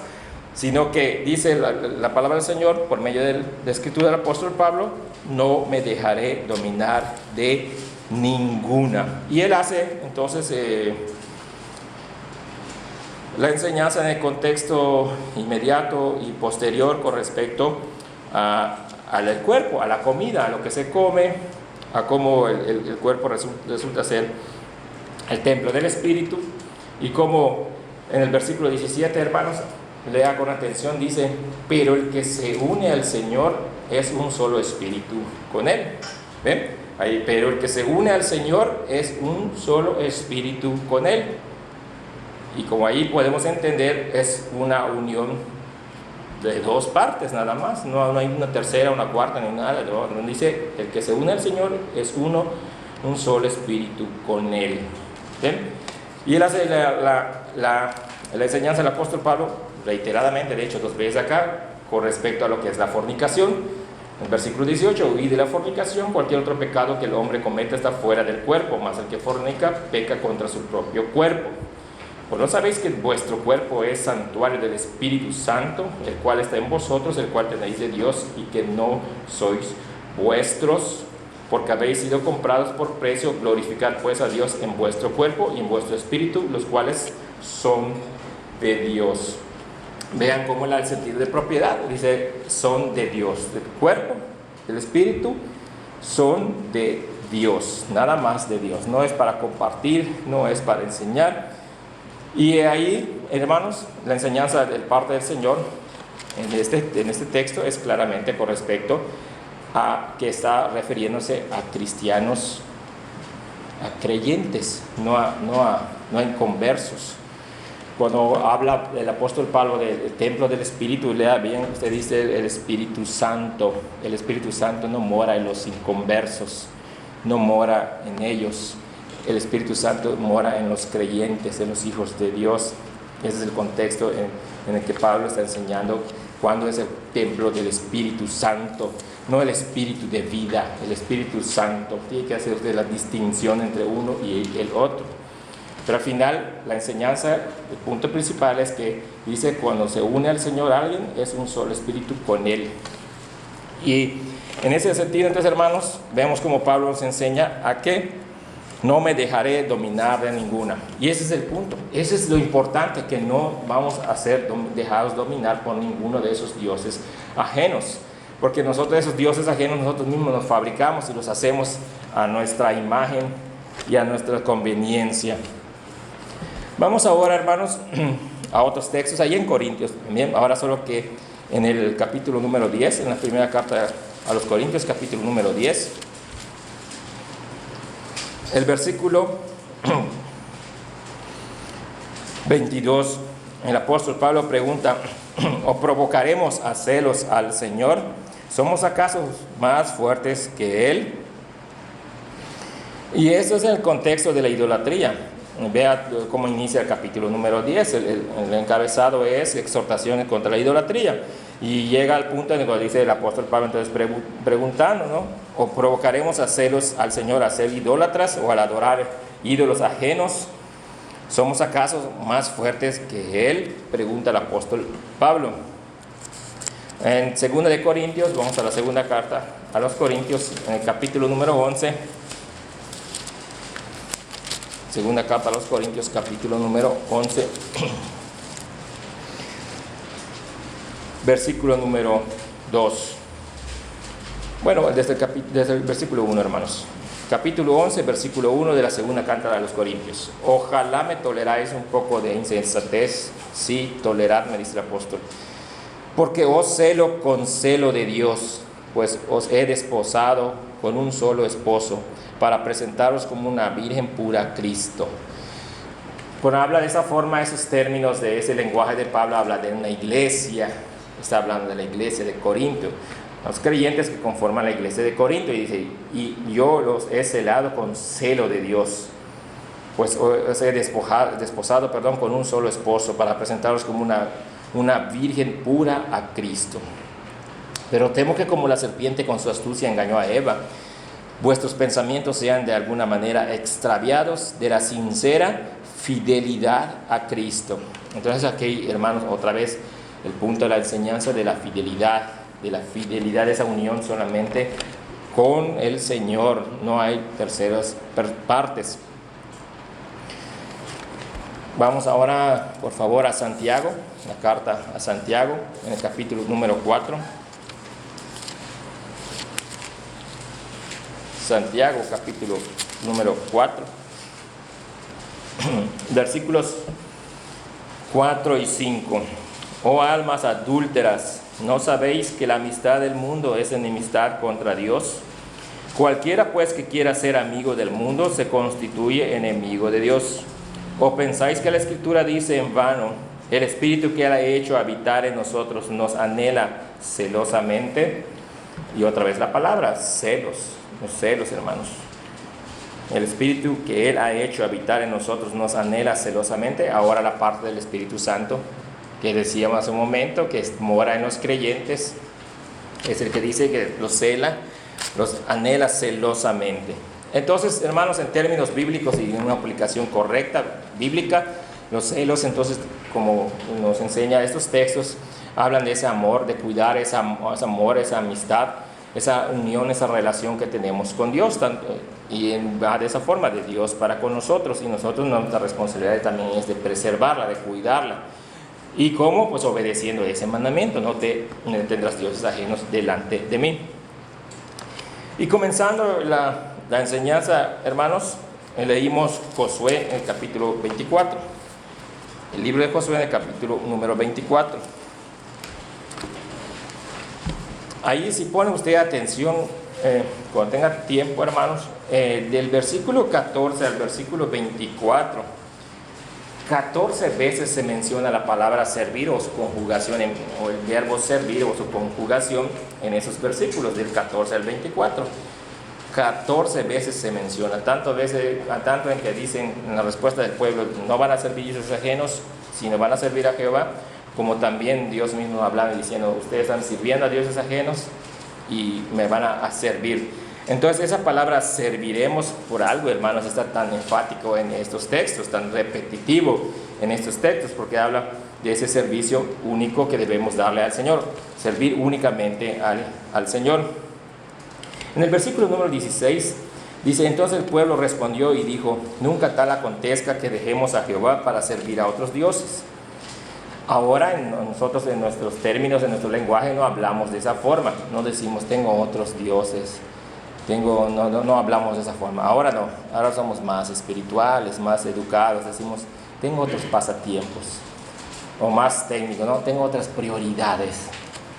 sino que dice la palabra del Señor por medio de la escritura del apóstol Pablo, no me dejaré dominar de ninguna. Y él hace entonces la enseñanza en el contexto inmediato y posterior con respecto al cuerpo, a la comida, a lo que se come, a cómo el cuerpo resulta ser el templo del Espíritu, y como en el versículo 17, hermanos, lea con atención, dice, pero el que se une al Señor es un solo espíritu con Él. ¿Ven? Ahí, pero el que se une al Señor es un solo espíritu con Él. Y como ahí podemos entender, es una unión de 2 partes nada más, no hay una tercera, una cuarta, ni nada. No, dice, el que se une al Señor es un solo espíritu con Él. ¿Ven? Y él hace la enseñanza del apóstol Pablo reiteradamente, de hecho 2 veces acá, con respecto a lo que es la fornicación. En el versículo 18, huid de la fornicación, cualquier otro pecado que el hombre cometa está fuera del cuerpo, mas el que fornica peca contra su propio cuerpo. ¿Pues no sabéis que vuestro cuerpo es santuario del Espíritu Santo, el cual está en vosotros, el cual tenéis de Dios, y que no sois vuestros? Porque habéis sido comprados por precio. Glorificad pues a Dios en vuestro cuerpo y en vuestro espíritu, los cuales son de Dios. Vean cómo el sentido de propiedad dice, son de Dios. El cuerpo, el espíritu, son de Dios, nada más de Dios. No es para compartir, no es para enseñar. Y ahí, hermanos, la enseñanza de parte del Señor en este texto es claramente con respecto a que está refiriéndose a cristianos, a creyentes, no a inconversos. Cuando habla el apóstol Pablo del templo del Espíritu, lea bien, usted dice el Espíritu Santo. El Espíritu Santo no mora en los inconversos, no mora en ellos. El Espíritu Santo mora en los creyentes, en los hijos de Dios. Ese es el contexto en el que Pablo está enseñando cuando es el templo del Espíritu Santo, no el Espíritu de vida, el Espíritu Santo. Tiene que hacer usted la distinción entre uno y el otro. Pero al final, la enseñanza, el punto principal es que dice, cuando se une al Señor alguien, es un solo espíritu con Él. Y en ese sentido, entonces, hermanos, vemos como Pablo nos enseña a que no me dejaré dominar de ninguna. Y ese es el punto, ese es lo importante, que no vamos a ser dejados dominar por ninguno de esos dioses ajenos. Porque nosotros esos dioses ajenos, nosotros mismos los fabricamos y los hacemos a nuestra imagen y a nuestra conveniencia. Vamos ahora, hermanos, a otros textos, ahí en Corintios también, ahora solo que en el capítulo número 10, en la primera carta a los Corintios, capítulo número 10, el versículo 22, el apóstol Pablo pregunta, ¿O provocaremos a celos al Señor? ¿Somos acaso más fuertes que Él? Y eso es el contexto de la idolatría. Vea cómo inicia el capítulo número 10. El encabezado es exhortaciones contra la idolatría. Y llega al punto en el que dice el apóstol Pablo, entonces preguntando, ¿no? ¿O provocaremos a celos al Señor a ser idólatras o al adorar ídolos ajenos? ¿Somos acaso más fuertes que Él? Pregunta el apóstol Pablo. En 2 de Corintios, vamos a la segunda carta a los Corintios, en el capítulo número 11. Segunda carta a los Corintios, capítulo número 11. Versículo número 2. Bueno, desde el versículo 1, hermanos. Capítulo 11, versículo 1 de la segunda carta a los Corintios. Ojalá me toleráis un poco de insensatez. Sí, toleradme, dice el apóstol. Porque os celo con celo de Dios, pues os he desposado con un solo esposo, para presentaros como una virgen pura a Cristo. Cuando habla de esa forma, esos términos de ese lenguaje de Pablo, habla de una iglesia. Está hablando de la iglesia de Corinto, los creyentes que conforman la iglesia de Corinto, y dice, y yo los he celado con celo de Dios, pues os he desposado con un solo esposo, para presentaros como una virgen pura a Cristo. Pero temo que como la serpiente con su astucia engañó a Eva, vuestros pensamientos sean de alguna manera extraviados de la sincera fidelidad a Cristo. Entonces aquí, hermanos, otra vez el punto de la enseñanza de la fidelidad de esa unión solamente con el Señor, no hay terceras partes. Vamos ahora, por favor, a Santiago, la carta a Santiago, en el capítulo número 4. Santiago, capítulo número 4, versículos 4 y 5. Oh almas adúlteras, ¿no sabéis que la amistad del mundo es enemistad contra Dios? Cualquiera pues que quiera ser amigo del mundo se constituye enemigo de Dios. ¿O pensáis que la Escritura dice en vano, el Espíritu que Él ha hecho habitar en nosotros nos anhela celosamente? Y otra vez la palabra, celos, los celos, hermanos. El Espíritu que Él ha hecho habitar en nosotros nos anhela celosamente. Ahora la parte del Espíritu Santo que decíamos hace un momento, que mora en los creyentes, es el que dice que los cela, los anhela celosamente. Entonces, hermanos, en términos bíblicos y en una aplicación correcta, bíblica, los celos, entonces, como nos enseña estos textos, hablan de ese amor, de cuidar ese amor, esa amistad, esa unión, esa relación que tenemos con Dios, y va de esa forma, de Dios para con nosotros, y nosotros nuestra responsabilidad también es de preservarla, de cuidarla. ¿Y cómo? Pues obedeciendo ese mandamiento, no tendrás dioses ajenos delante de mí. Y comenzando la enseñanza, hermanos, leímos Josué en el capítulo 24. El libro de Josué en el capítulo número 24. Ahí si pone usted atención, cuando tenga tiempo, hermanos, del versículo 14 al versículo 24, 14 veces se menciona la palabra servir o su conjugación, o el verbo servir o su conjugación en esos versículos del 14 al 24. 14 veces se menciona, tanto en que dicen en la respuesta del pueblo, no van a servir dioses ajenos, sino van a servir a Jehová, como también Dios mismo hablando y diciendo, ustedes están sirviendo a dioses ajenos y me van a servir. Entonces esa palabra serviremos por algo, hermanos, está tan enfático en estos textos, tan repetitivo en estos textos, porque habla de ese servicio único que debemos darle al Señor, servir únicamente al Señor. En el versículo número 16 dice, entonces el pueblo respondió y dijo, nunca tal acontezca que dejemos a Jehová para servir a otros dioses. Ahora nosotros en nuestros términos, en nuestro lenguaje no hablamos de esa forma, no decimos tengo otros dioses. No hablamos de esa forma. Ahora no, ahora somos más espirituales, más educados, decimos, tengo otros pasatiempos, o más técnicos, ¿no? Tengo otras prioridades,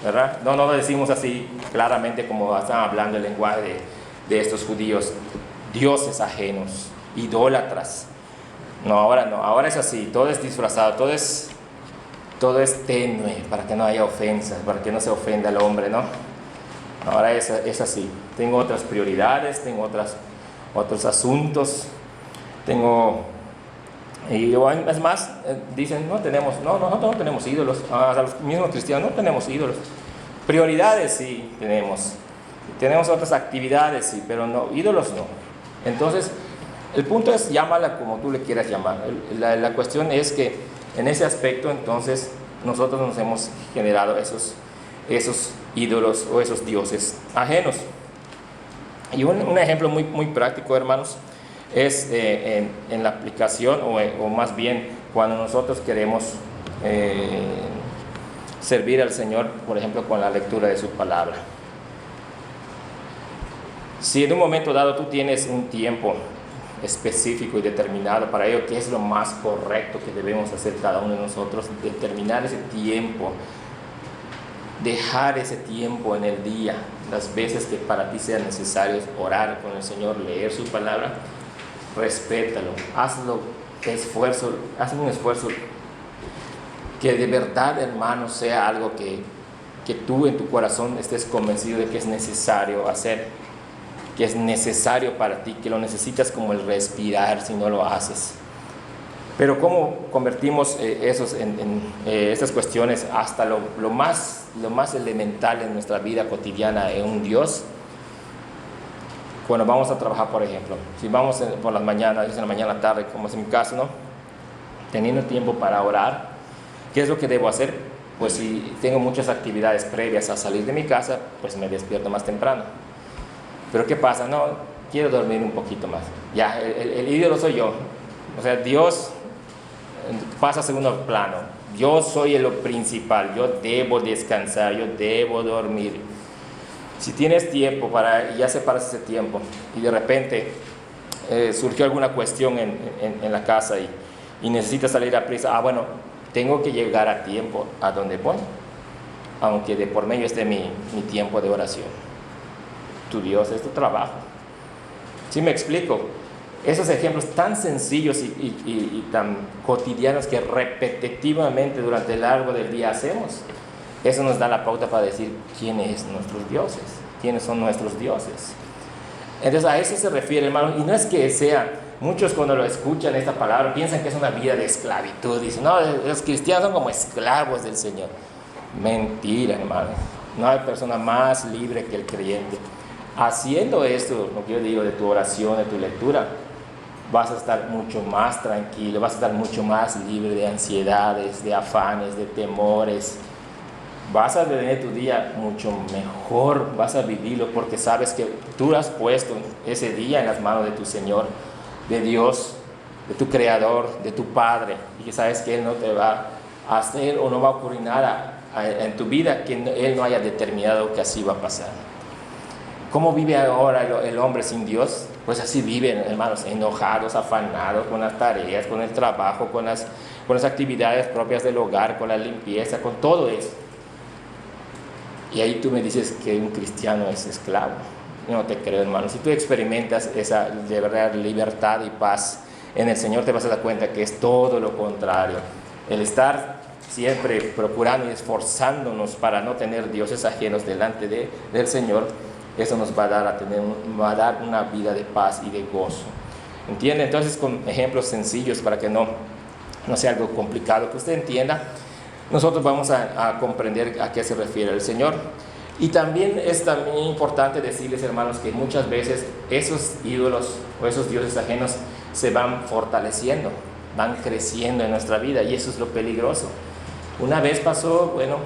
¿verdad? No lo decimos así claramente como están hablando el lenguaje de estos judíos, dioses ajenos, idólatras. No, ahora es así, todo es disfrazado, todo es todo es tenue, para que no haya ofensas, para que no se ofenda al hombre, ¿no? Ahora es así. Tengo otras prioridades, tengo otros asuntos, es más, dicen, nosotros no tenemos ídolos, a los mismos cristianos no tenemos ídolos. Prioridades sí tenemos otras actividades sí, pero no, ídolos no. Entonces, el punto es, llámala como tú le quieras llamar. La cuestión es que en ese aspecto, entonces, nosotros nos hemos generado esos ídolos o esos dioses ajenos. Y un ejemplo muy, muy práctico, hermanos, es en la aplicación o más bien cuando nosotros queremos servir al Señor, por ejemplo, con la lectura de su palabra. Si en un momento dado tú tienes un tiempo específico y determinado para ello, ¿qué es lo más correcto que debemos hacer cada uno de nosotros? Determinar ese tiempo, dejar ese tiempo en el día, las veces que para ti sean necesarios, orar con el Señor, leer su palabra, respétalo, haz un esfuerzo que de verdad, hermano, sea algo que tú en tu corazón estés convencido de que es necesario hacer, que es necesario para ti, que lo necesitas como el respirar si no lo haces. Pero ¿cómo convertimos estas cuestiones hasta lo más elemental en nuestra vida cotidiana en un Dios? Cuando vamos a trabajar, por ejemplo, si vamos por las mañanas, en la mañana tarde, como es mi caso, ¿no? Teniendo tiempo para orar, ¿qué es lo que debo hacer? Pues si tengo muchas actividades previas a salir de mi casa, pues me despierto más temprano. Pero ¿qué pasa? No, quiero dormir un poquito más. Ya, el ídolo soy yo. O sea, Dios pasa a segundo plano. Yo soy lo principal. Yo debo descansar, yo debo dormir. Si tienes tiempo ya separas ese tiempo y de repente surgió alguna cuestión en la casa y necesitas salir a prisa. Bueno, tengo que llegar a tiempo a donde voy, aunque de por medio esté mi tiempo de oración. Tu Dios es tu trabajo. ¿Sí me explico? Esos ejemplos tan sencillos y tan cotidianos que repetitivamente durante el largo del día hacemos, eso nos da la pauta para decir quiénes son nuestros dioses. Entonces a eso se refiere, hermano, y no es que muchos cuando lo escuchan esta palabra piensan que es una vida de esclavitud, dicen, no, los cristianos son como esclavos del Señor. Mentira, hermano, no hay persona más libre que el creyente. Haciendo esto, lo que yo digo de tu oración, de tu lectura, vas a estar mucho más tranquilo, vas a estar mucho más libre de ansiedades, de afanes, de temores. Vas a tener tu día mucho mejor, vas a vivirlo porque sabes que tú has puesto ese día en las manos de tu Señor, de Dios, de tu Creador, de tu Padre, y que sabes que Él no te va a hacer o no va a ocurrir nada en tu vida que Él no haya determinado que así va a pasar. ¿Cómo vive ahora el hombre sin Dios? Pues así viven, hermanos, enojados, afanados con las tareas, con el trabajo, con las actividades propias del hogar, con la limpieza, con todo eso. Y ahí tú me dices que un cristiano es esclavo. Yo no te creo, hermano. Si tú experimentas esa de verdad libertad y paz en el Señor, te vas a dar cuenta que es todo lo contrario. El estar siempre procurando y esforzándonos para no tener dioses ajenos delante del Señor, eso nos va a dar una vida de paz y de gozo. ¿Entiende? Entonces, con ejemplos sencillos para que no sea algo complicado, que usted entienda, nosotros vamos a comprender a qué se refiere el Señor. Y también es importante decirles, hermanos, que muchas veces esos ídolos o esos dioses ajenos se van fortaleciendo, van creciendo en nuestra vida, y eso es lo peligroso. Una vez pasó, bueno,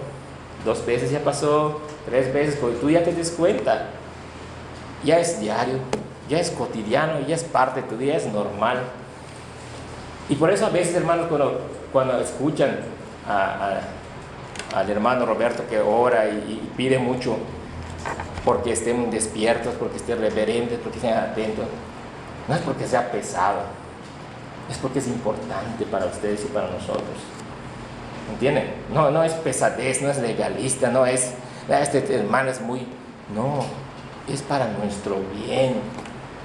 2 veces ya pasó, 3 veces, porque tú ya te des cuenta. Ya es diario, ya es cotidiano, ya es parte de tu día, es normal. Y por eso a veces, hermanos, cuando escuchan al hermano Roberto que ora y pide mucho porque estén despiertos, porque estén reverentes, porque estén atentos, no es porque sea pesado, es porque es importante para ustedes y para nosotros. ¿Entienden? No es pesadez, no es legalista, no es, este hermano es muy... No, es para nuestro bien,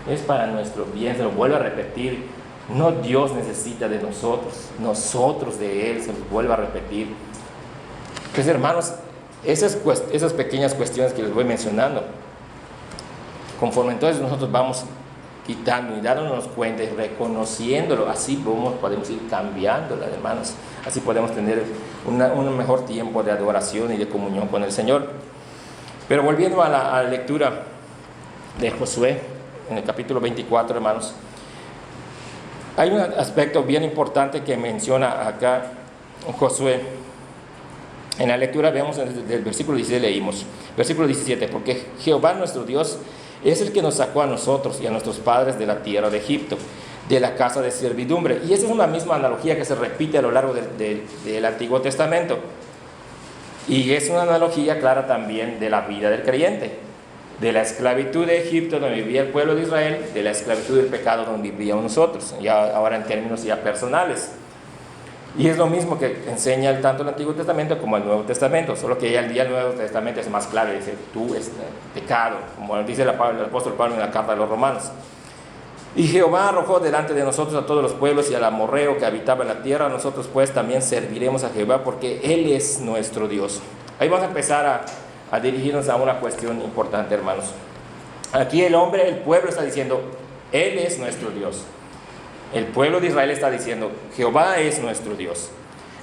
es para nuestro bien, se lo vuelvo a repetir. No Dios necesita de nosotros de Él, se lo vuelvo a repetir. Pues hermanos, esas pequeñas cuestiones que les voy mencionando, conforme entonces nosotros vamos quitando y dándonos cuenta y reconociéndolo, así podemos ir cambiándolas, hermanos. Así podemos tener un mejor tiempo de adoración y de comunión con el Señor. Pero volviendo a la lectura de Josué, en el capítulo 24, hermanos, hay un aspecto bien importante que menciona acá Josué. En la lectura vemos desde el versículo 16 leímos, versículo 17, porque Jehová nuestro Dios es el que nos sacó a nosotros y a nuestros padres de la tierra de Egipto, de la casa de servidumbre. Y esa es una misma analogía que se repite a lo largo del Antiguo Testamento. Y es una analogía clara también de la vida del creyente, de la esclavitud de Egipto donde vivía el pueblo de Israel, de la esclavitud del pecado donde vivíamos nosotros, ya ahora en términos ya personales. Y es lo mismo que enseña tanto el Antiguo Testamento como el Nuevo Testamento, solo que ya el Nuevo Testamento es más claro, dice, tú es pecado, como dice el apóstol Pablo en la carta de los Romanos. Y Jehová arrojó delante de nosotros a todos los pueblos y al amorreo que habitaba en la tierra. Nosotros pues también serviremos a Jehová porque Él es nuestro Dios. Ahí vamos a empezar a dirigirnos a una cuestión importante, hermanos. Aquí el pueblo está diciendo, Él es nuestro Dios. El pueblo de Israel está diciendo, Jehová es nuestro Dios.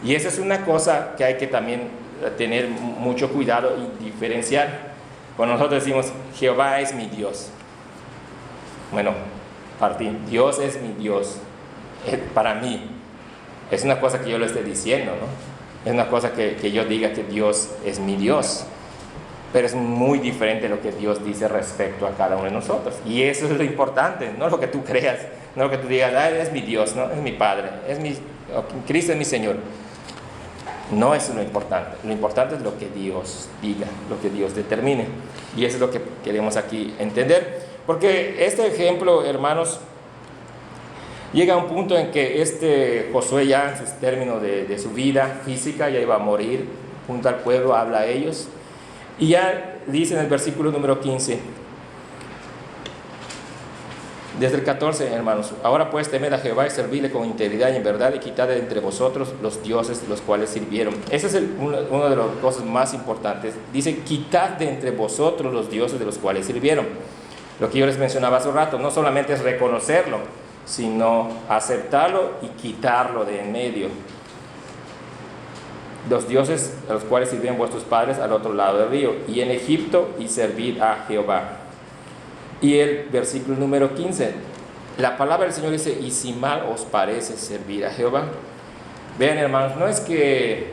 Y esa es una cosa que hay que también tener mucho cuidado y diferenciar. Cuando nosotros decimos, Jehová es mi Dios. Bueno, Dios es mi Dios. Para mí, es una cosa que yo lo esté diciendo, ¿no? Es una cosa que yo diga que Dios es mi Dios. Pero es muy diferente lo que Dios dice respecto a cada uno de nosotros. Y eso es lo importante, no lo que tú creas, no lo que tú digas, es mi Dios, ¿no? Es mi Padre, Cristo es mi Señor. No es lo importante. Lo importante es lo que Dios diga, lo que Dios determine. Y eso es lo que queremos aquí entender. Porque este ejemplo, hermanos, llega a un punto en que Josué ya en sus términos de su vida física ya iba a morir, junto al pueblo habla a ellos. Y ya dice en el versículo número 15, desde el 14, hermanos, ahora pues temed a Jehová y servidle con integridad y en verdad y quitad de entre vosotros los dioses los cuales sirvieron. Esa es una de las cosas más importantes. Dice, quitad de entre vosotros los dioses de los cuales sirvieron. Lo que yo les mencionaba hace un rato, no solamente es reconocerlo, sino aceptarlo y quitarlo de en medio. Los dioses a los cuales sirvían vuestros padres al otro lado del río, y en Egipto, y servid a Jehová. Y el versículo número 15, la palabra del Señor dice, y si mal os parece servir a Jehová. Vean, hermanos, no es que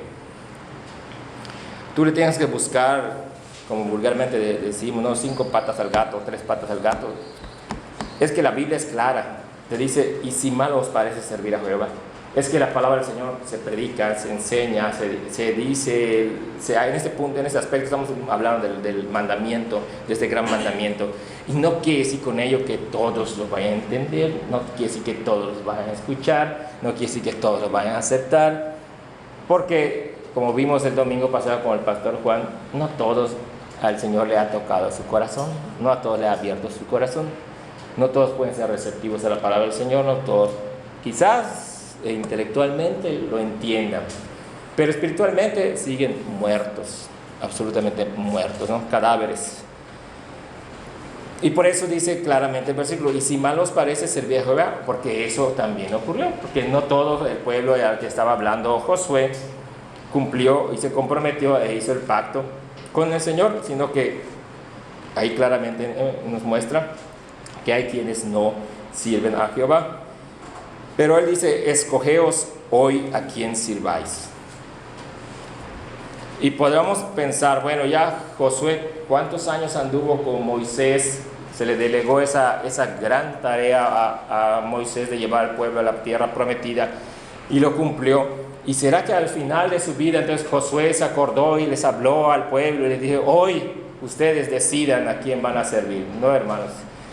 tú le tengas que buscar, como vulgarmente decimos, ¿no? 5 patas al gato, 3 patas al gato. Es que la Biblia es clara, te dice, y si mal os parece servir a Jehová. Es que la palabra del Señor se predica, se enseña, se dice, en este punto, en este aspecto estamos hablando del mandamiento, de este gran mandamiento. Y no quiere decir con ello que todos lo vayan a entender, no quiere decir que todos lo vayan a escuchar, no quiere decir que todos lo vayan a aceptar, porque como vimos el domingo pasado con el pastor Juan, no todos al Señor le ha tocado su corazón, no a todos le ha abierto su corazón, no todos pueden ser receptivos a la palabra del Señor, no todos quizás intelectualmente lo entiendan, pero espiritualmente siguen muertos, absolutamente muertos, ¿no? Cadáveres. Y por eso dice claramente el versículo, y si mal os parece servir a Jehová, porque eso también ocurrió, porque no todo el pueblo al que estaba hablando Josué cumplió y se comprometió e hizo el pacto con el Señor, sino que ahí claramente nos muestra que hay quienes no sirven a Jehová. Pero él dice, escogeos hoy a quien sirváis. Y podríamos pensar, bueno, ya Josué, ¿cuántos años anduvo con Moisés? Se le delegó esa gran tarea a Moisés de llevar al pueblo a la tierra prometida y lo cumplió. ¿Y será que al final de su vida entonces Josué se acordó y les habló al pueblo y les dijo, hoy ustedes decidan a quién van a servir? No, hermanos.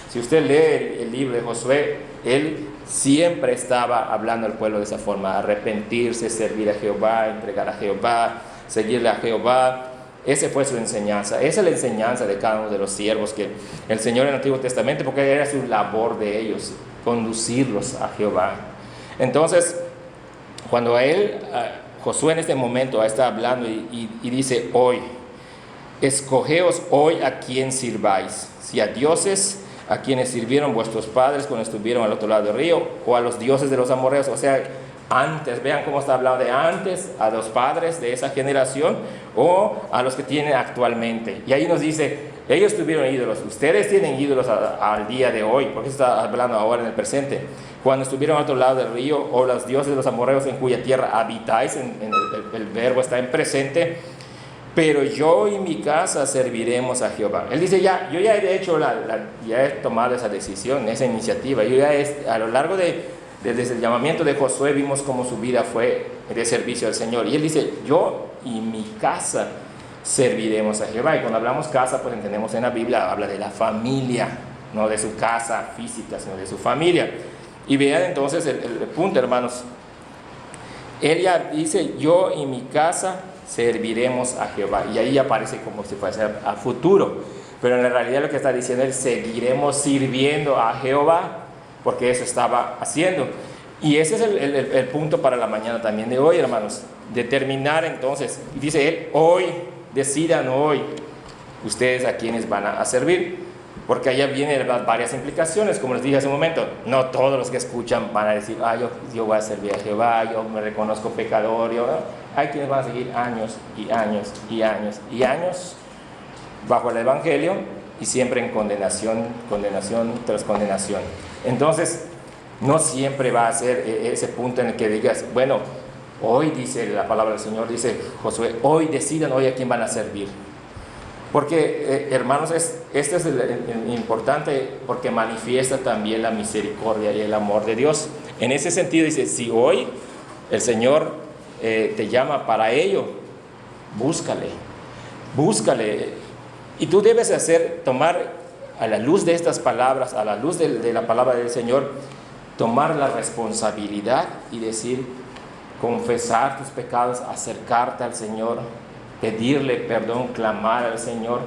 Si usted lee el libro de Josué, él siempre estaba hablando al pueblo de esa forma, arrepentirse, servir a Jehová, entregar a Jehová, seguirle a Jehová. Esa fue su enseñanza, esa es la enseñanza de cada uno de los siervos que el Señor en el Antiguo Testamento, porque era su labor de ellos, conducirlos a Jehová. Entonces, cuando Josué en este momento está hablando y dice hoy, escogeos hoy a quién sirváis, si a dioses a quienes sirvieron vuestros padres cuando estuvieron al otro lado del río, o a los dioses de los amorreos, o sea, antes, vean cómo está hablando de antes, a los padres de esa generación, o a los que tienen actualmente. Y ahí nos dice, ellos tuvieron ídolos, ustedes tienen ídolos al día de hoy, porque está hablando ahora en el presente, cuando estuvieron al otro lado del río, o los dioses de los amorreos en cuya tierra habitáis, el verbo está en presente, pero yo y mi casa serviremos a Jehová. Él dice, yo ya he hecho, ya he tomado esa decisión, esa iniciativa, a lo largo desde el llamamiento de Josué vimos cómo su vida fue de servicio al Señor, y él dice, yo y mi casa serviremos a Jehová. Y cuando hablamos casa, pues entendemos en la Biblia, habla de la familia, no de su casa física, sino de su familia. Y vean entonces el punto, hermanos. Él ya dice, yo y mi casa serviremos a Jehová, y ahí aparece como si fuese a futuro, pero en la realidad lo que está diciendo es, seguiremos sirviendo a Jehová, porque eso estaba haciendo. Y ese es el punto para la mañana también de hoy, hermanos. Determinar entonces, dice él, hoy, decidan hoy ustedes a quienes van a servir, porque allá vienen varias implicaciones, como les dije hace un momento. No todos los que escuchan van a decir, yo voy a servir a Jehová, yo me reconozco pecador. Hay quienes van a seguir años y años y años y años bajo el Evangelio, y siempre en condenación tras condenación. Entonces, no siempre va a ser ese punto en el que digas, bueno, hoy dice la palabra del Señor, dice Josué, hoy decidan hoy a quién van a servir. Porque, hermanos, este es el importante, porque manifiesta también la misericordia y el amor de Dios. En ese sentido dice, si hoy el Señor te llama para ello, búscale. Y tú debes tomar a la luz de estas palabras, a la luz de la palabra del Señor, tomar la responsabilidad y decir, confesar tus pecados, acercarte al Señor, pedirle perdón, clamar al Señor,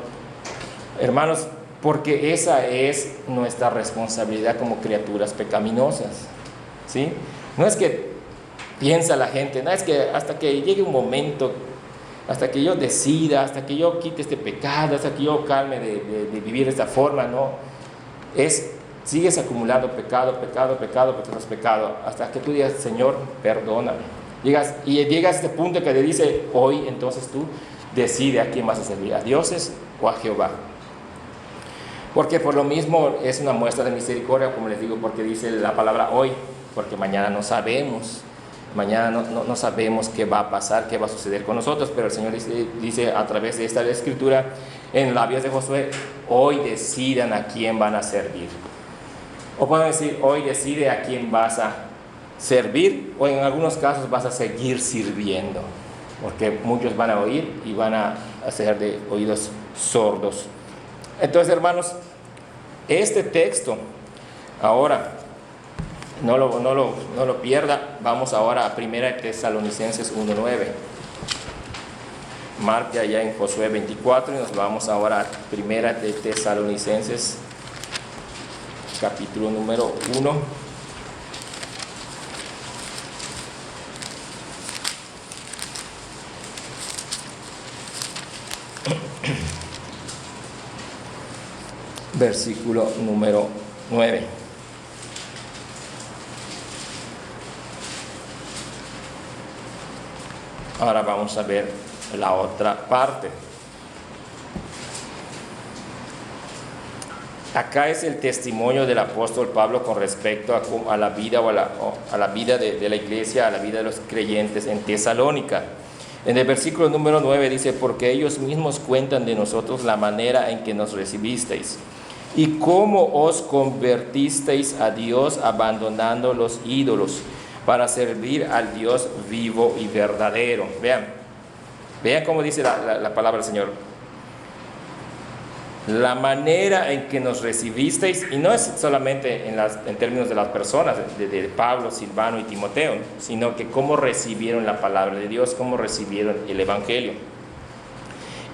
hermanos, porque esa es nuestra responsabilidad como criaturas pecaminosas, ¿sí? No es que piensa la gente, no es que hasta que llegue un momento, hasta que yo decida, hasta que yo quite este pecado, hasta que yo calme de vivir de esta forma, no, sigues acumulando pecado, hasta que tú digas, Señor, perdóname. Llegas a este punto que te dice, hoy entonces tú decide a quién vas a servir, a dioses o a Jehová. Porque por lo mismo es una muestra de misericordia, como les digo, porque dice la palabra hoy, porque mañana no sabemos. Mañana no sabemos qué va a pasar, qué va a suceder con nosotros, pero el Señor dice a través de esta escritura en labios de Josué, hoy decidan a quién van a servir. O pueden decir, hoy decide a quién vas a servir, o en algunos casos vas a seguir sirviendo, porque muchos van a oír y van a hacer de oídos sordos. Entonces, hermanos, este texto ahora no lo pierda. Vamos ahora a 1 Tesalonicenses 1:9. Marque allá en Josué 24 y nos vamos ahora a 1 Tesalonicenses capítulo número 1. Versículo número 9. Ahora vamos a ver la otra parte. Acá es el testimonio del apóstol Pablo con respecto a la vida a la vida de la iglesia, a la vida de los creyentes en Tesalónica. En el versículo número 9 dice, porque ellos mismos cuentan de nosotros la manera en que nos recibisteis y cómo os convertisteis a Dios abandonando los ídolos para servir al Dios vivo y verdadero. Vean cómo dice la palabra del Señor. La manera en que nos recibisteis, y no es solamente en términos de las personas, de Pablo, Silvano y Timoteo, sino que cómo recibieron la palabra de Dios, cómo recibieron el Evangelio.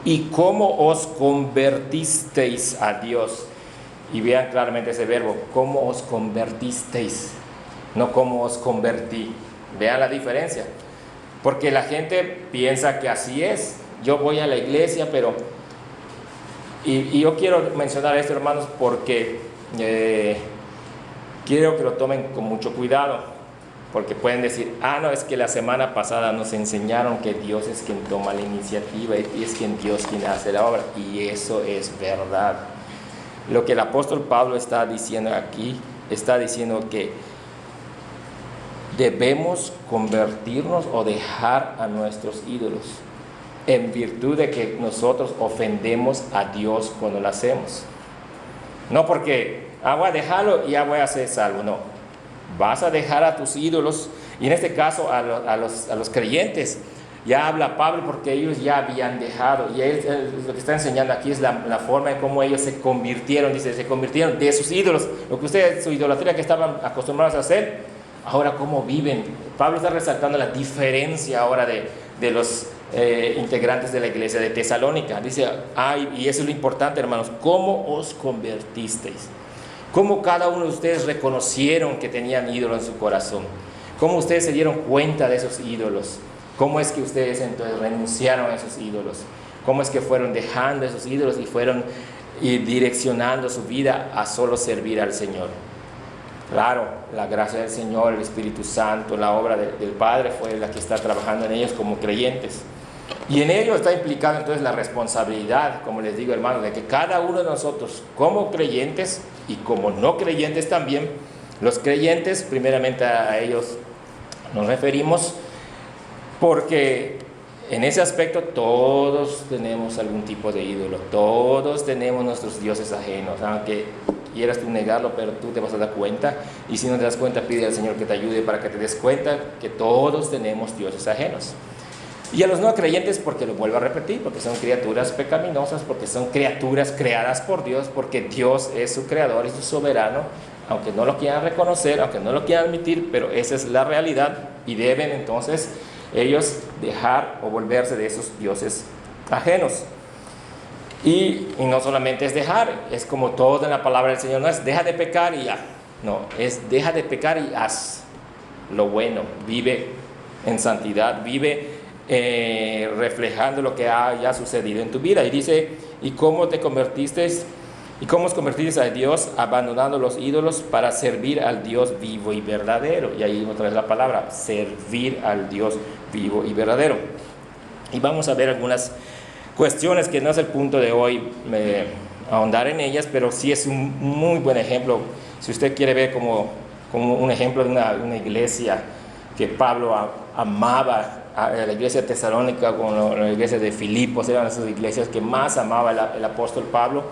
Y cómo os convertisteis a Dios. Y vean claramente ese verbo, cómo os convertisteis, no cómo os convertí. Vean la diferencia. porque la gente piensa que así es. Yo voy a la iglesia, pero... Y yo quiero mencionar esto, hermanos, porque quiero que lo tomen con mucho cuidado, porque pueden decir, no, es que la semana pasada nos enseñaron que Dios es quien toma la iniciativa y es Dios quien hace la obra, y eso es verdad. Lo que el apóstol Pablo está diciendo aquí, está diciendo que debemos convertirnos o dejar a nuestros ídolos, en virtud de que nosotros ofendemos a Dios cuando lo hacemos. No porque, voy a dejarlo y ya voy a ser salvo, no. Vas a dejar a tus ídolos, y en este caso a los creyentes, ya habla Pablo porque ellos ya habían dejado, y lo que está enseñando aquí es la forma en cómo ellos se convirtieron, dice, se convirtieron de sus ídolos, lo que ustedes, su idolatría que estaban acostumbrados a hacer, ahora cómo viven. Pablo está resaltando la diferencia ahora de los integrantes de la iglesia de Tesalónica. Dice, y eso es lo importante, hermanos, ¿cómo os convertisteis? ¿Cómo cada uno de ustedes reconocieron que tenían ídolos en su corazón? ¿Cómo ustedes se dieron cuenta de esos ídolos? ¿Cómo es que ustedes entonces renunciaron a esos ídolos? ¿Cómo es que fueron dejando esos ídolos y fueron direccionando su vida a solo servir al Señor? Claro, la gracia del Señor, el Espíritu Santo, la obra del Padre fue la que está trabajando en ellos como creyentes. Y en ello está implicada entonces la responsabilidad, como les digo, hermanos, de que cada uno de nosotros, como creyentes y como no creyentes también, los creyentes, primeramente a ellos nos referimos, porque en ese aspecto todos tenemos algún tipo de ídolo, todos tenemos nuestros dioses ajenos, aunque quieras tú negarlo, pero tú te vas a dar cuenta, y si no te das cuenta, pide al Señor que te ayude para que te des cuenta que todos tenemos dioses ajenos. Y a los no creyentes, porque lo vuelvo a repetir, porque son criaturas pecaminosas, porque son criaturas creadas por Dios, porque Dios es su creador y su soberano, aunque no lo quieran reconocer, aunque no lo quieran admitir, pero esa es la realidad, y deben entonces ellos dejar o volverse de esos dioses ajenos. Y no solamente es dejar, es como todo en la palabra del Señor, no es deja de pecar y ya, no, es deja de pecar y haz lo bueno, vive en santidad, vive reflejando lo que haya sucedido en tu vida. Y dice, ¿y cómo te convertiste? ¿Y cómo os convertiste a Dios abandonando los ídolos para servir al Dios vivo y verdadero? Y ahí otra vez la palabra, servir al Dios vivo y verdadero. Y vamos a ver algunas cuestiones que no es el punto de hoy ahondar en ellas, pero sí es un muy buen ejemplo. Si usted quiere ver como un ejemplo de una iglesia que Pablo amaba, a la iglesia de Tesalónica con la iglesia de Filipos, eran esas iglesias que más amaba el apóstol Pablo,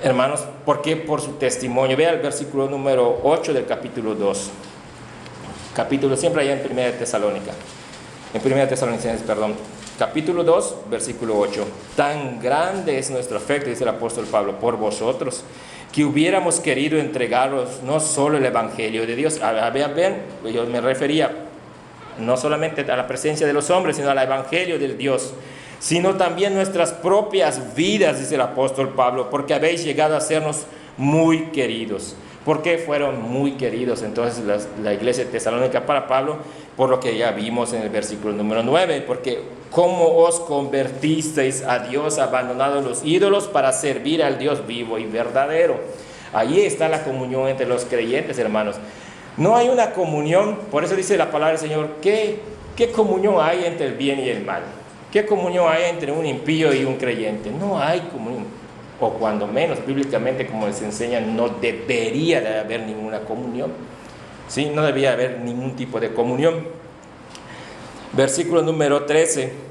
hermanos. ¿Por qué? Por su testimonio. Vea el versículo número 8 del capítulo 2, siempre allá en 1 Tesalónica, en 1 Tesalonicenses, perdón, capítulo 2, versículo 8. Tan grande es nuestro afecto, dice el apóstol Pablo, por vosotros, que hubiéramos querido entregaros no solo el evangelio de Dios. Vean, yo me refería no solamente a la presencia de los hombres, sino al evangelio del Dios, sino también nuestras propias vidas, dice el apóstol Pablo, porque habéis llegado a sernos muy queridos. ¿Por qué fueron muy queridos entonces la iglesia de Tesalónica para Pablo? Por lo que ya vimos en el versículo número 9, porque ¿cómo os convertisteis a Dios abandonando los ídolos para servir al Dios vivo y verdadero? Ahí está la comunión entre los creyentes, hermanos. No hay una comunión, por eso dice la palabra del Señor, ¿qué comunión hay entre el bien y el mal? ¿Qué comunión hay entre un impío y un creyente? No hay comunión, o cuando menos, bíblicamente, como les enseña, no debería de haber ninguna comunión, ¿sí? No debería haber ningún tipo de comunión. Versículo número 13,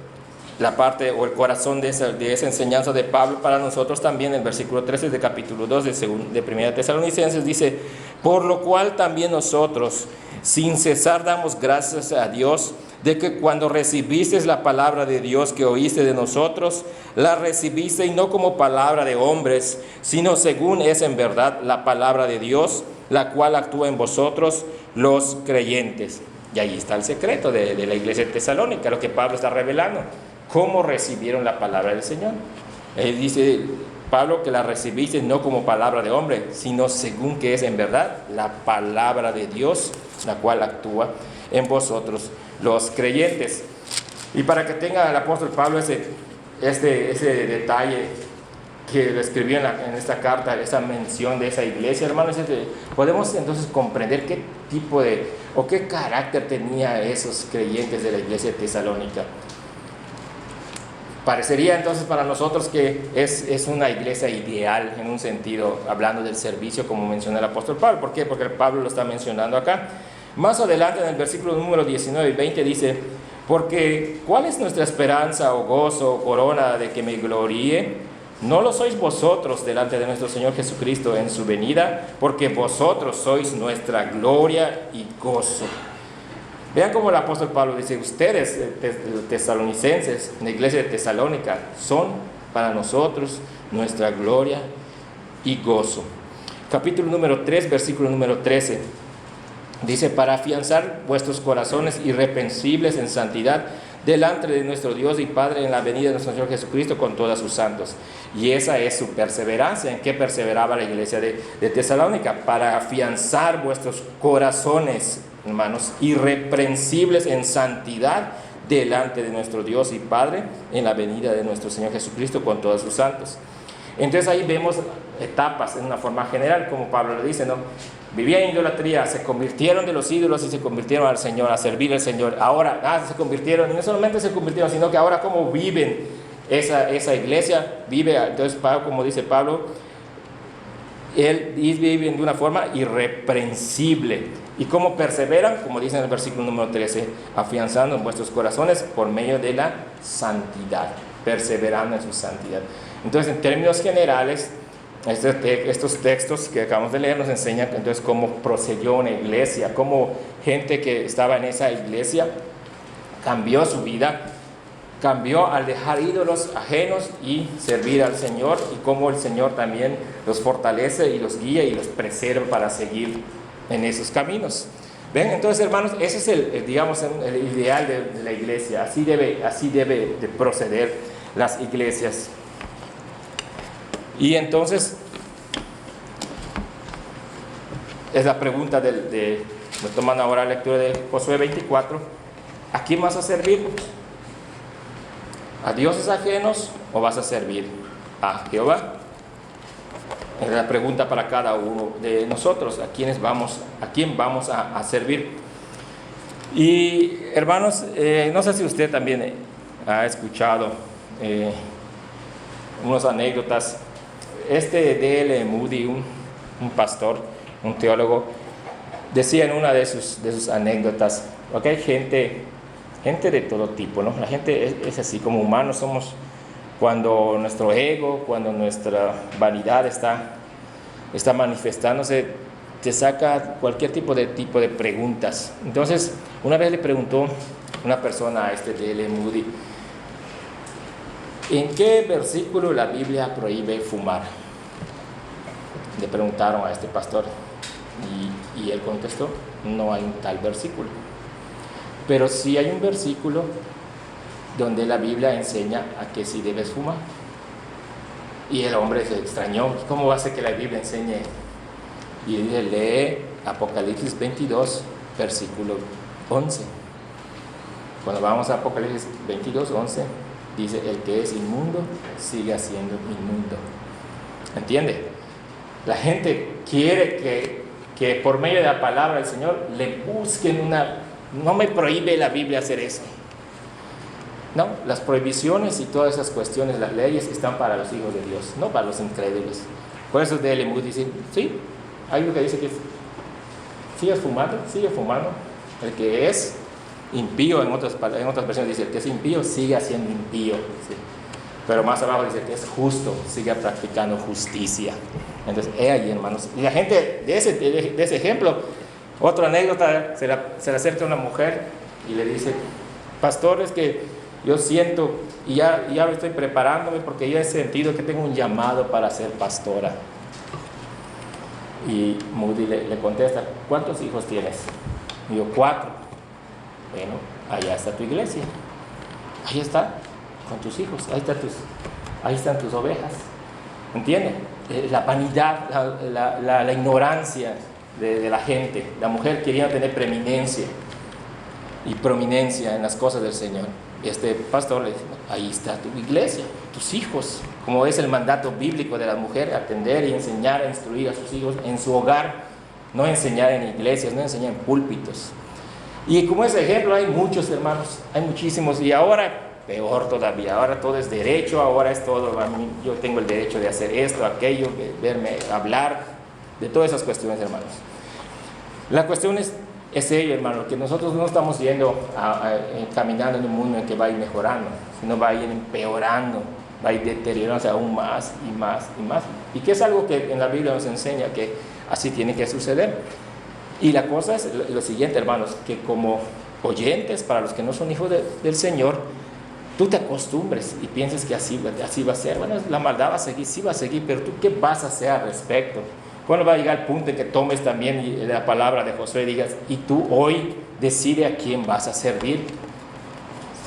la parte o el corazón de esa enseñanza de Pablo para nosotros también, el versículo 13 de capítulo 2 de 1 Tesalonicenses dice, por lo cual también nosotros, sin cesar, damos gracias a Dios de que cuando recibisteis la palabra de Dios que oíste de nosotros, la recibisteis no como palabra de hombres, sino según es en verdad la palabra de Dios, la cual actúa en vosotros los creyentes. Y ahí está el secreto de la iglesia de Tesalónica, lo que Pablo está revelando. ¿Cómo recibieron la palabra del Señor? Él dice, Pablo, que la recibiste no como palabra de hombre, sino según que es en verdad la palabra de Dios, la cual actúa en vosotros los creyentes. Y para que tenga el apóstol Pablo ese detalle que le escribió en esta carta, esa mención de esa iglesia, hermanos, podemos entonces comprender qué tipo o qué carácter tenía esos creyentes de la iglesia de Tesalónica. Parecería entonces para nosotros que es una iglesia ideal en un sentido, hablando del servicio como menciona el apóstol Pablo. ¿Por qué? Porque Pablo lo está mencionando acá. Más adelante en el versículo número 19 y 20 dice: porque ¿cuál es nuestra esperanza o gozo o corona de que me gloríe? ¿No lo sois vosotros delante de nuestro Señor Jesucristo en su venida? Porque vosotros sois nuestra gloria y gozo. Vean cómo el apóstol Pablo dice: ustedes, tesalonicenses, en la iglesia de Tesalónica, son para nosotros nuestra gloria y gozo. Capítulo número 3, versículo número 13. Dice: para afianzar vuestros corazones irreprensibles en santidad delante de nuestro Dios y Padre en la venida de nuestro Señor Jesucristo con todos sus santos. Y esa es su perseverancia. ¿En qué perseveraba la iglesia de Tesalónica? Para afianzar vuestros corazones, hermanos, irreprensibles en santidad delante de nuestro Dios y Padre en la venida de nuestro Señor Jesucristo con todos sus santos. Entonces ahí vemos etapas en una forma general, como Pablo le dice, ¿no? Vivían en idolatría, se convirtieron de los ídolos y se convirtieron al Señor, a servir al Señor. Ahora se convirtieron, y no solamente se convirtieron, sino que ahora cómo viven esa iglesia, vive, entonces como dice Pablo, él vive de una forma irreprensible. ¿Y cómo perseveran? Como dice en el versículo número 13, afianzando en vuestros corazones por medio de la santidad, perseverando en su santidad. Entonces, en términos generales, estos textos que acabamos de leer nos enseñan entonces cómo procedió una iglesia, cómo gente que estaba en esa iglesia cambió su vida, cambió al dejar ídolos ajenos y servir al Señor, y cómo el Señor también los fortalece y los guía y los preserva para seguir en esos caminos. ¿Ven? Entonces, hermanos, ese es el ideal de la iglesia. Así debe de proceder las iglesias. Y entonces, es la pregunta tomando ahora la lectura de Josué 24, ¿a quién vas a servir? ¿A dioses ajenos o vas a servir a Jehová? Es la pregunta para cada uno de nosotros, ¿a quién vamos a servir? Y hermanos, no sé si usted también ha escuchado unas anécdotas. D.L. Moody, un pastor, un teólogo, decía en una de sus anécdotas, porque hay gente de todo tipo, ¿no? La gente es así, como humanos somos, cuando nuestro ego, cuando nuestra vanidad está manifestándose, te saca cualquier tipo de preguntas. Entonces, una vez le preguntó una persona a D.L. Moody, ¿en qué versículo la Biblia prohíbe fumar? Le preguntaron a este pastor y él contestó: no hay un tal versículo, pero sí hay un versículo donde la Biblia enseña a que sí debes fumar. Y el hombre se extrañó: ¿cómo va a ser que la Biblia enseñe? Y dice: lee Apocalipsis 22, versículo 11. Cuando vamos a Apocalipsis 22, 11, dice: el que es inmundo sigue siendo inmundo. ¿Entiende? La gente quiere que por medio de la palabra del Señor le busquen no me prohíbe la Biblia hacer eso. No, las prohibiciones y todas esas cuestiones, las leyes, están para los hijos de Dios, no para los incrédulos. Por eso D.L. Moody dice: sí, hay algo que dice que sigue fumando. El que es impío, en otras versiones dice: el que es impío sigue siendo impío. ¿Sí? Pero más abajo dice que es justo, sigue practicando justicia. Entonces, ahí, hermanos. Y la gente de ese ejemplo, otra anécdota, se le acerca a una mujer y le dice: pastor, es que yo siento, y ya estoy preparándome porque ya he sentido que tengo un llamado para ser pastora. Y Moody le contesta: ¿cuántos hijos tienes? Y yo: 4. Bueno, allá está tu iglesia. Ahí está, con tus hijos. Ahí están tus ovejas. ¿Entiendes? La vanidad, la ignorancia de la gente. La mujer quería tener preeminencia. y prominencia en las cosas del Señor. Y este pastor le dice, ahí está tu iglesia, tus hijos, como es el mandato bíblico de la mujer, atender y enseñar, a instruir a sus hijos en su hogar, no enseñar en iglesias, no enseñar en púlpitos. Y como ese ejemplo hay muchos, hermanos, hay muchísimos, y ahora peor todavía, ahora todo es derecho, ahora es todo, yo tengo el derecho de hacer esto, aquello, de verme hablar, de todas esas cuestiones, hermanos. La cuestión es ello, hermano, que nosotros no estamos yendo caminando en un mundo en que va a ir mejorando, sino va a ir empeorando, va a ir deteriorándose aún más y más y más. Y que es algo que en la Biblia nos enseña que así tiene que suceder. Y la cosa es lo siguiente, hermanos, que como oyentes, para los que no son hijos del Señor, tú te acostumbres y pienses que así va a ser. Bueno, la maldad va a seguir, sí va a seguir, pero tú ¿qué vas a hacer al respecto? ¿Cuándo va a llegar el punto en que tomes también la palabra de Josué y digas, y tú hoy decide a quién vas a servir?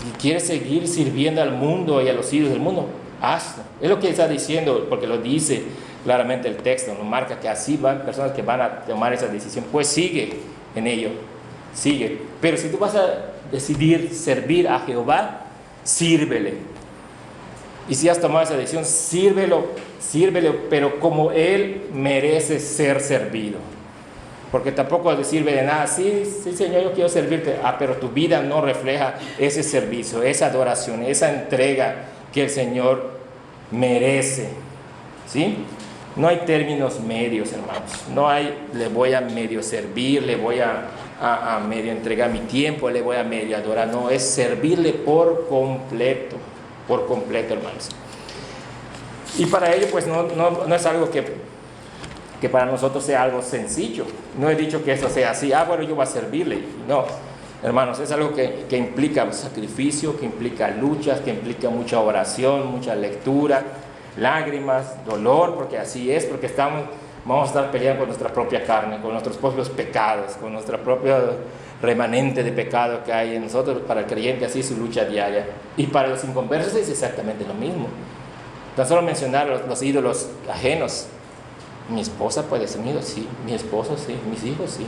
Si quieres seguir sirviendo al mundo y a los ídolos del mundo, hazlo. Es lo que está diciendo, porque lo dice claramente el texto, nos marca que así van personas que van a tomar esa decisión. Pues sigue en ello, sigue. Pero si tú vas a decidir servir a Jehová, sírvele. Y si has tomado esa decisión, sírvelo, pero como Él merece ser servido. Porque tampoco le sirve de nada, sí, Señor, yo quiero servirte, pero tu vida no refleja ese servicio, esa adoración, esa entrega que el Señor merece. ¿Sí? No hay términos medios, hermanos. No hay, le voy a medio servir, le voy a medio entregar mi tiempo, le voy a medio adorar. No, es servirle por completo, hermanos. Y para ello, pues no es algo que para nosotros sea algo sencillo. No he dicho que eso sea así, bueno, yo voy a servirle. No, hermanos, es algo que implica sacrificio, que implica luchas, que implica mucha oración, mucha lectura, lágrimas, dolor, porque así es, porque vamos a estar peleando con nuestra propia carne, con nuestros propios pecados, con nuestra propia remanente de pecado que hay en nosotros. Para el creyente así es su lucha diaria. Y para los inconversos es exactamente lo mismo. Tan solo mencionar los ídolos ajenos. Mi esposa puede ser mi ídolo, sí. Mi esposo, sí. Mis hijos, sí.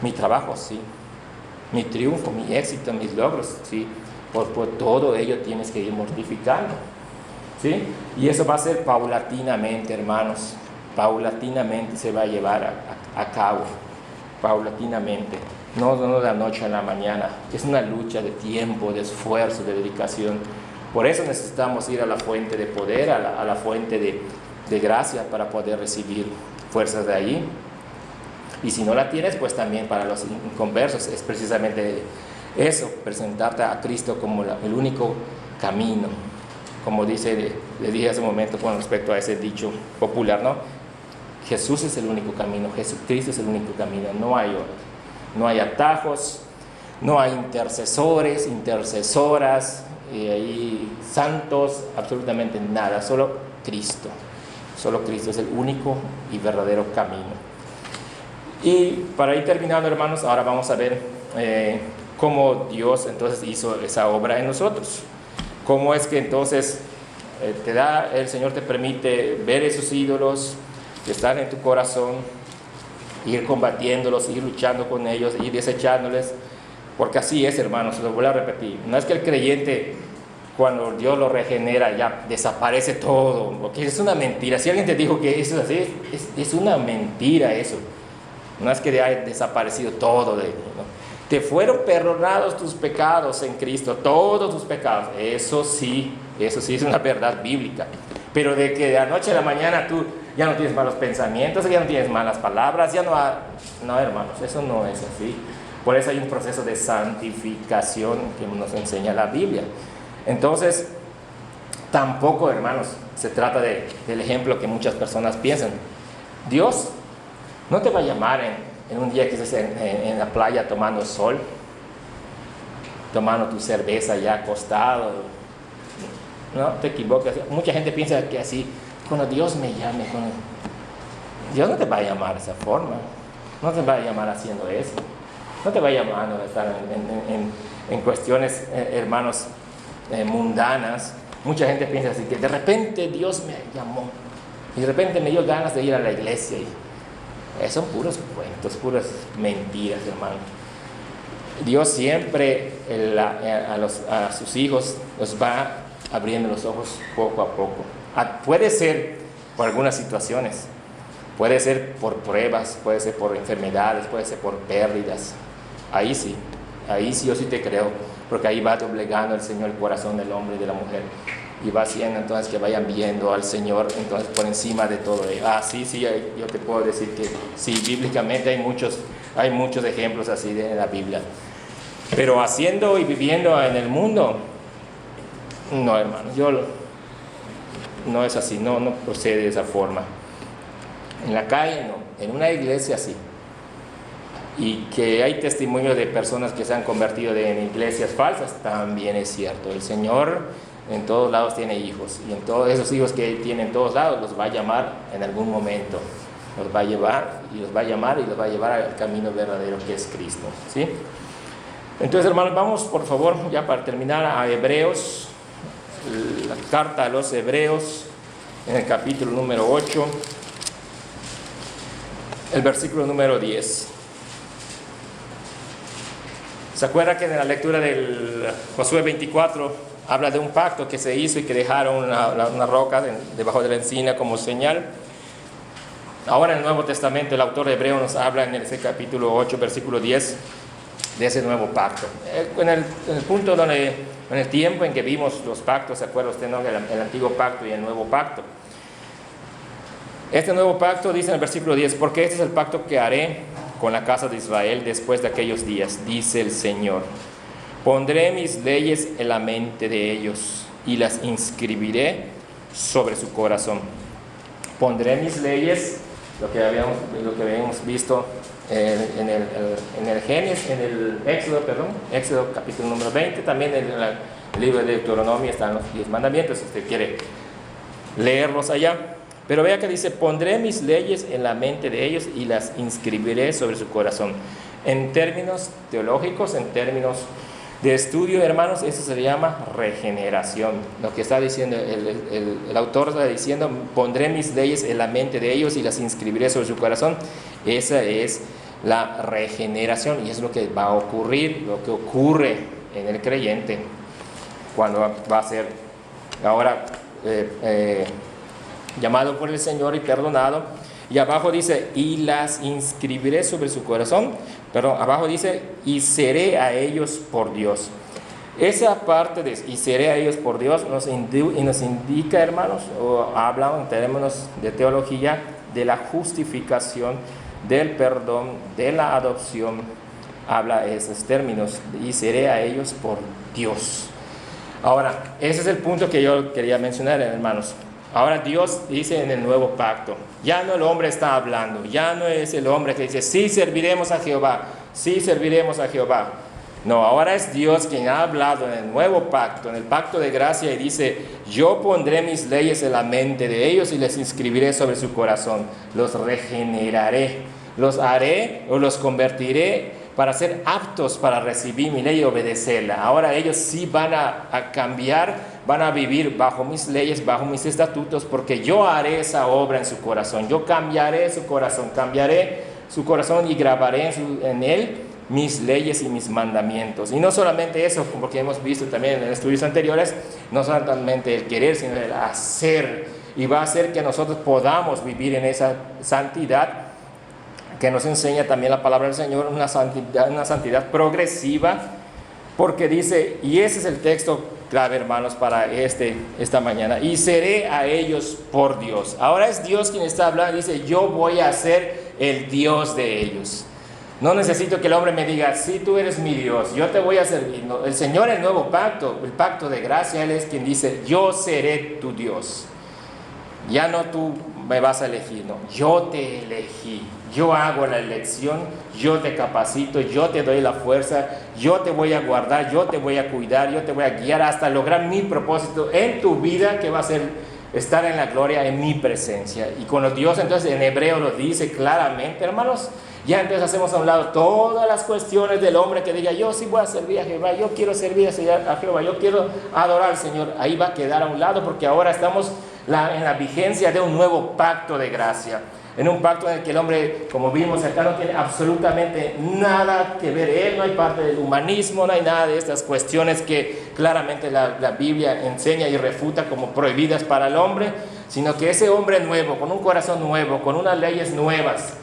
Mi trabajo, sí. Mi triunfo, mi éxito, mis logros, sí. Por todo ello tienes que ir mortificando, ¿sí? Y eso va a ser paulatinamente, hermanos. Paulatinamente se va a llevar a cabo. Paulatinamente. No de la noche a la mañana. Es una lucha de tiempo, de esfuerzo, de dedicación. Por eso necesitamos ir a la fuente de poder, a la fuente de gracia para poder recibir fuerzas de allí. Y si no la tienes, pues también para los inconversos es precisamente eso, presentarte a Cristo como el único camino. Como le dije hace un momento con respecto a ese dicho popular, ¿no? Jesús es el único camino, Jesucristo es el único camino, no hay otro. No hay atajos, no hay intercesores, intercesoras, y santos, absolutamente nada, solo Cristo es el único y verdadero camino. Y para ir terminando, hermanos, ahora vamos a ver cómo Dios entonces hizo esa obra en nosotros. Cómo es que entonces el Señor te permite ver esos ídolos que están en tu corazón, ir combatiéndolos, ir luchando con ellos, ir desechándoles. Porque así es, hermanos, lo voy a repetir. No es que el creyente, cuando Dios lo regenera, ya desaparece todo, porque es una mentira. Si alguien te dijo que eso es así, es una mentira eso. No es que haya desaparecido todo de ti, ¿no? Te fueron perdonados tus pecados en Cristo, todos tus pecados. Eso sí es una verdad bíblica. Pero de que de la noche a la mañana tú ya no tienes malos pensamientos, ya no tienes malas palabras, no, hermanos, eso no es así. Por eso hay un proceso de santificación que nos enseña la Biblia. Entonces, tampoco, hermanos, se trata del ejemplo que muchas personas piensan. Dios no te va a llamar en un día que estés en la playa tomando sol, tomando tu cerveza ya acostado. No, te equivocas. Mucha gente piensa que así, cuando Dios me llame, Dios no te va a llamar de esa forma. No te va a llamar haciendo eso. No te va llamando a estar en cuestiones, hermanos, mundanas. Mucha gente piensa así, que de repente Dios me llamó y de repente me dio ganas de ir a la iglesia. Son puros cuentos, puras mentiras, hermano. Dios siempre a sus hijos los va abriendo los ojos poco a poco. Puede ser por algunas situaciones, puede ser por pruebas, puede ser por enfermedades, puede ser por pérdidas. Ahí sí yo sí te creo, porque ahí va doblegando el Señor el corazón del hombre y de la mujer, y va haciendo entonces que vayan viendo al Señor entonces por encima de todo ello. Sí, yo te puedo decir que sí, bíblicamente hay muchos ejemplos así en la Biblia. Pero haciendo y viviendo en el mundo, no, hermano, no es así, no procede de esa forma. En la calle no, en una iglesia sí. Y que hay testimonio de personas que se han convertido en iglesias falsas, también es cierto. El Señor en todos lados tiene hijos, y en todos esos hijos que tiene en todos lados los va a llamar en algún momento. Los va a llevar y los va a llamar y los va a llevar al camino verdadero que es Cristo, ¿sí? Entonces, hermanos, vamos por favor ya para terminar a Hebreos, la carta a los Hebreos, en el capítulo número 8, el versículo número 10. ¿Se acuerda que en la lectura del Josué 24 habla de un pacto que se hizo y que dejaron una roca debajo de la encina como señal? Ahora en el Nuevo Testamento el autor de Hebreo nos habla en ese capítulo 8, versículo 10, de ese nuevo pacto. En el punto en el tiempo en que vimos los pactos, ¿se acuerda usted, no? El antiguo pacto y el nuevo pacto. Este nuevo pacto dice en el versículo 10, porque este es el pacto que haré con la casa de Israel después de aquellos días, dice el Señor. Pondré mis leyes en la mente de ellos y las inscribiré sobre su corazón. Pondré mis leyes, lo que habíamos visto en el Éxodo capítulo número 20, también en el libro de Deuteronomio están los 10 mandamientos, si usted quiere leerlos allá. Pero vea que dice, pondré mis leyes en la mente de ellos y las inscribiré sobre su corazón. En términos teológicos, en términos de estudio, hermanos, eso se llama regeneración. Lo que está diciendo el autor está diciendo, pondré mis leyes en la mente de ellos y las inscribiré sobre su corazón. Esa es la regeneración, y es lo que va a ocurrir, lo que ocurre en el creyente cuando va a ser ahora llamado por el Señor y perdonado. Y abajo dice, y las inscribiré sobre su corazón. Pero abajo dice, y seré a ellos por Dios. Esa parte de y seré a ellos por Dios nos indica, hermanos, o habla en términos de teología, de la justificación, del perdón, de la adopción. Habla esos términos, y seré a ellos por Dios. Ahora, ese es el punto que yo quería mencionar, hermanos. Ahora Dios dice en el nuevo pacto, ya no el hombre está hablando, ya no es el hombre que dice, sí serviremos a Jehová, sí serviremos a Jehová. No, ahora es Dios quien ha hablado en el nuevo pacto, en el pacto de gracia, y dice, yo pondré mis leyes en la mente de ellos y les inscribiré sobre su corazón, los regeneraré, los haré o los convertiré para ser aptos para recibir mi ley y obedecerla. Ahora ellos sí van a cambiar, van a vivir bajo mis leyes, bajo mis estatutos, porque yo haré esa obra en su corazón. Yo cambiaré su corazón y grabaré en él mis leyes y mis mandamientos. Y no solamente eso, porque hemos visto también en estudios anteriores, no solamente el querer, sino el hacer. Y va a hacer que nosotros podamos vivir en esa santidad que nos enseña también la palabra del Señor, una santidad progresiva, porque dice, y ese es el texto clave, hermanos, para esta mañana, y seré a ellos por Dios. Ahora es Dios quien está hablando, dice, yo voy a ser el Dios de ellos. No necesito que el hombre me diga, sí, tú eres mi Dios, yo te voy a servir. No, el Señor, el nuevo pacto, el pacto de gracia, Él es quien dice, yo seré tu Dios. Ya no tú me vas a elegir, no, yo te elegí. Yo hago la elección, yo te capacito, yo te doy la fuerza, yo te voy a guardar, yo te voy a cuidar, yo te voy a guiar hasta lograr mi propósito en tu vida, que va a ser estar en la gloria en mi presencia. Y cuando Dios entonces en hebreo lo dice claramente, hermanos, ya entonces hacemos a un lado todas las cuestiones del hombre que diga, yo sí voy a servir a Jehová, yo quiero servir a Jehová, yo quiero adorar al Señor. Ahí va a quedar a un lado, porque ahora estamos en la vigencia de un nuevo pacto de gracia. En un pacto en el que el hombre, como vimos acá, no tiene absolutamente nada que ver. Él no hay parte del humanismo, no hay nada de estas cuestiones que claramente la Biblia enseña y refuta como prohibidas para el hombre, sino que ese hombre nuevo, con un corazón nuevo, con unas leyes nuevas,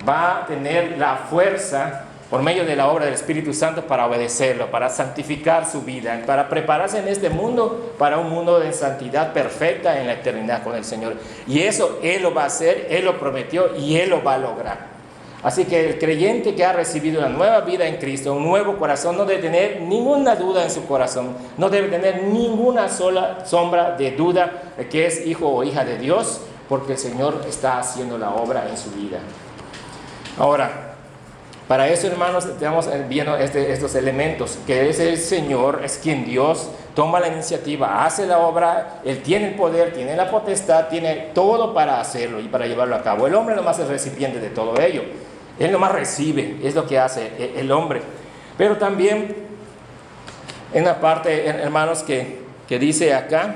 va a tener la fuerza por medio de la obra del Espíritu Santo para obedecerlo, para santificar su vida, para prepararse en este mundo para un mundo de santidad perfecta en la eternidad con el Señor. Y eso Él lo va a hacer, Él lo prometió y Él lo va a lograr. Así que el creyente que ha recibido una nueva vida en Cristo, un nuevo corazón, no debe tener ninguna duda en su corazón, no debe tener ninguna sola sombra de duda de que es hijo o hija de Dios, porque el Señor está haciendo la obra en su vida. Ahora, para eso, hermanos, estamos viendo estos elementos, que es el Señor, es quien Dios toma la iniciativa, hace la obra, Él tiene el poder, tiene la potestad, tiene todo para hacerlo y para llevarlo a cabo. El hombre nomás es recipiente de todo ello, Él nomás recibe, es lo que hace el hombre. Pero también, en la parte, hermanos, que dice acá,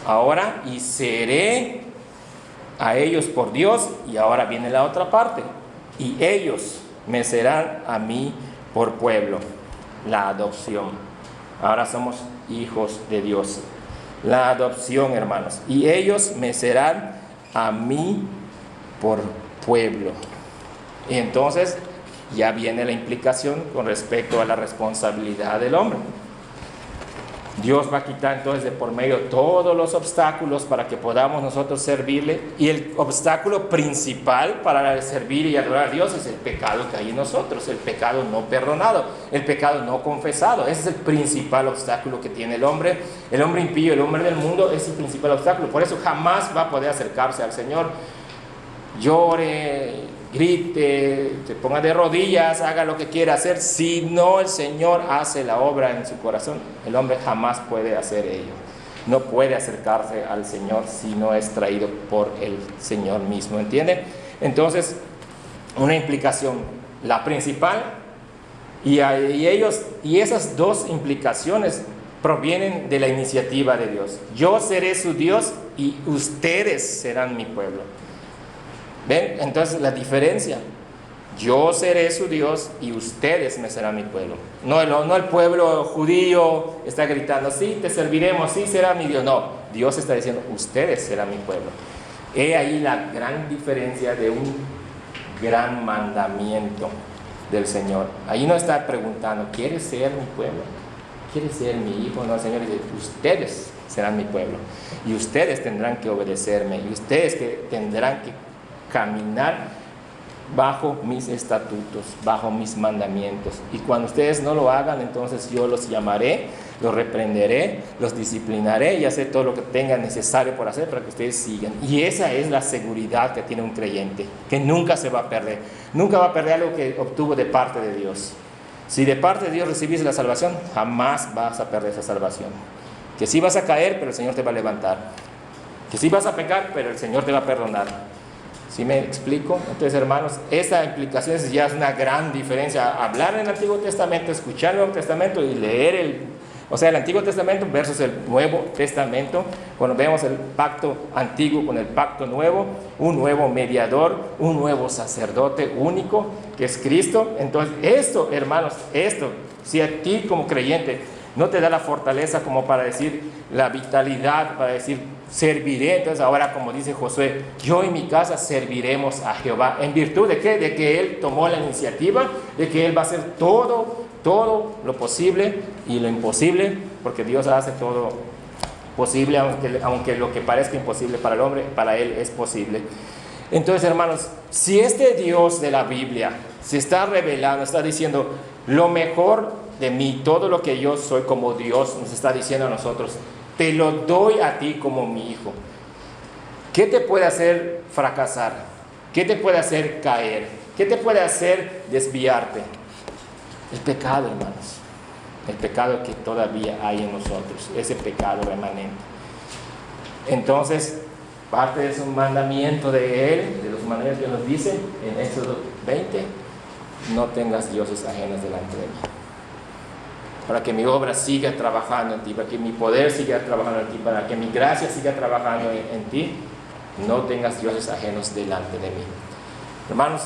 ahora, y seré a ellos por Dios, y ahora viene la otra parte. Y ellos me serán a mí por pueblo. La adopción. Ahora somos hijos de Dios. La adopción, hermanos. Y ellos me serán a mí por pueblo. Y entonces ya viene la implicación con respecto a la responsabilidad del hombre. Dios va a quitar entonces de por medio todos los obstáculos para que podamos nosotros servirle. Y el obstáculo principal para servir y adorar a Dios es el pecado que hay en nosotros, el pecado no perdonado, el pecado no confesado. Ese es el principal obstáculo que tiene el hombre impío, el hombre del mundo, es el principal obstáculo. Por eso jamás va a poder acercarse al Señor. Llore, grite, se ponga de rodillas, haga lo que quiera hacer. Si no el Señor hace la obra en su corazón, el hombre jamás puede hacer ello. No puede acercarse al Señor si no es traído por el Señor mismo, ¿entienden? Entonces, una implicación, la principal, y esas dos implicaciones provienen de la iniciativa de Dios. Yo seré su Dios y ustedes serán mi pueblo. ¿Ven? Entonces la diferencia, yo seré su Dios y ustedes me serán mi pueblo. No el pueblo judío está gritando, sí, te serviremos, sí, será mi Dios. No, Dios está diciendo, ustedes serán mi pueblo. He ahí la gran diferencia de un gran mandamiento del Señor. Ahí no está preguntando, ¿quieres ser mi pueblo? ¿Quieres ser mi hijo? No, el Señor dice, ustedes serán mi pueblo y ustedes tendrán que obedecerme y ustedes tendrán que caminar bajo mis estatutos, bajo mis mandamientos. Y cuando ustedes no lo hagan, entonces yo los llamaré, los reprenderé, los disciplinaré y haré todo lo que tenga necesario por hacer para que ustedes sigan. Y esa es la seguridad que tiene un creyente, que nunca se va a perder. Nunca va a perder algo que obtuvo de parte de Dios. Si de parte de Dios recibiste la salvación, jamás vas a perder esa salvación. Que sí vas a caer, pero el Señor te va a levantar. Que sí vas a pecar, pero el Señor te va a perdonar. ¿Sí me explico? Entonces, hermanos, esa implicación ya es una gran diferencia. Hablar en el Antiguo Testamento, escuchar el Nuevo Testamento y leer el Antiguo Testamento versus el Nuevo Testamento. Cuando vemos el pacto antiguo con el pacto nuevo, un nuevo mediador, un nuevo sacerdote único, que es Cristo. Entonces, esto, hermanos, si a ti como creyente no te da la fortaleza como para decir, la vitalidad, para decir, serviré, entonces ahora como dice Josué, yo y mi casa serviremos a Jehová. ¿En virtud de qué? De que Él tomó la iniciativa, de que Él va a hacer todo lo posible y lo imposible, porque Dios hace todo posible, aunque lo que parezca imposible para el hombre, para Él es posible. Entonces, hermanos, si este Dios de la Biblia se está revelando, está diciendo lo mejor de mí, todo lo que yo soy como Dios nos está diciendo a nosotros, te lo doy a ti como mi hijo. ¿Qué te puede hacer fracasar? ¿Qué te puede hacer caer? ¿Qué te puede hacer desviarte? El pecado, hermanos. El pecado que todavía hay en nosotros, ese pecado remanente. Entonces, parte de su mandamiento de Él, de los mandamientos que nos dice en Éxodo 20, no tengas dioses ajenos delante de mí. para que mi obra siga trabajando en ti, para que mi poder siga trabajando en ti, para que mi gracia siga trabajando en ti, no tengas dioses ajenos delante de mí. Hermanos,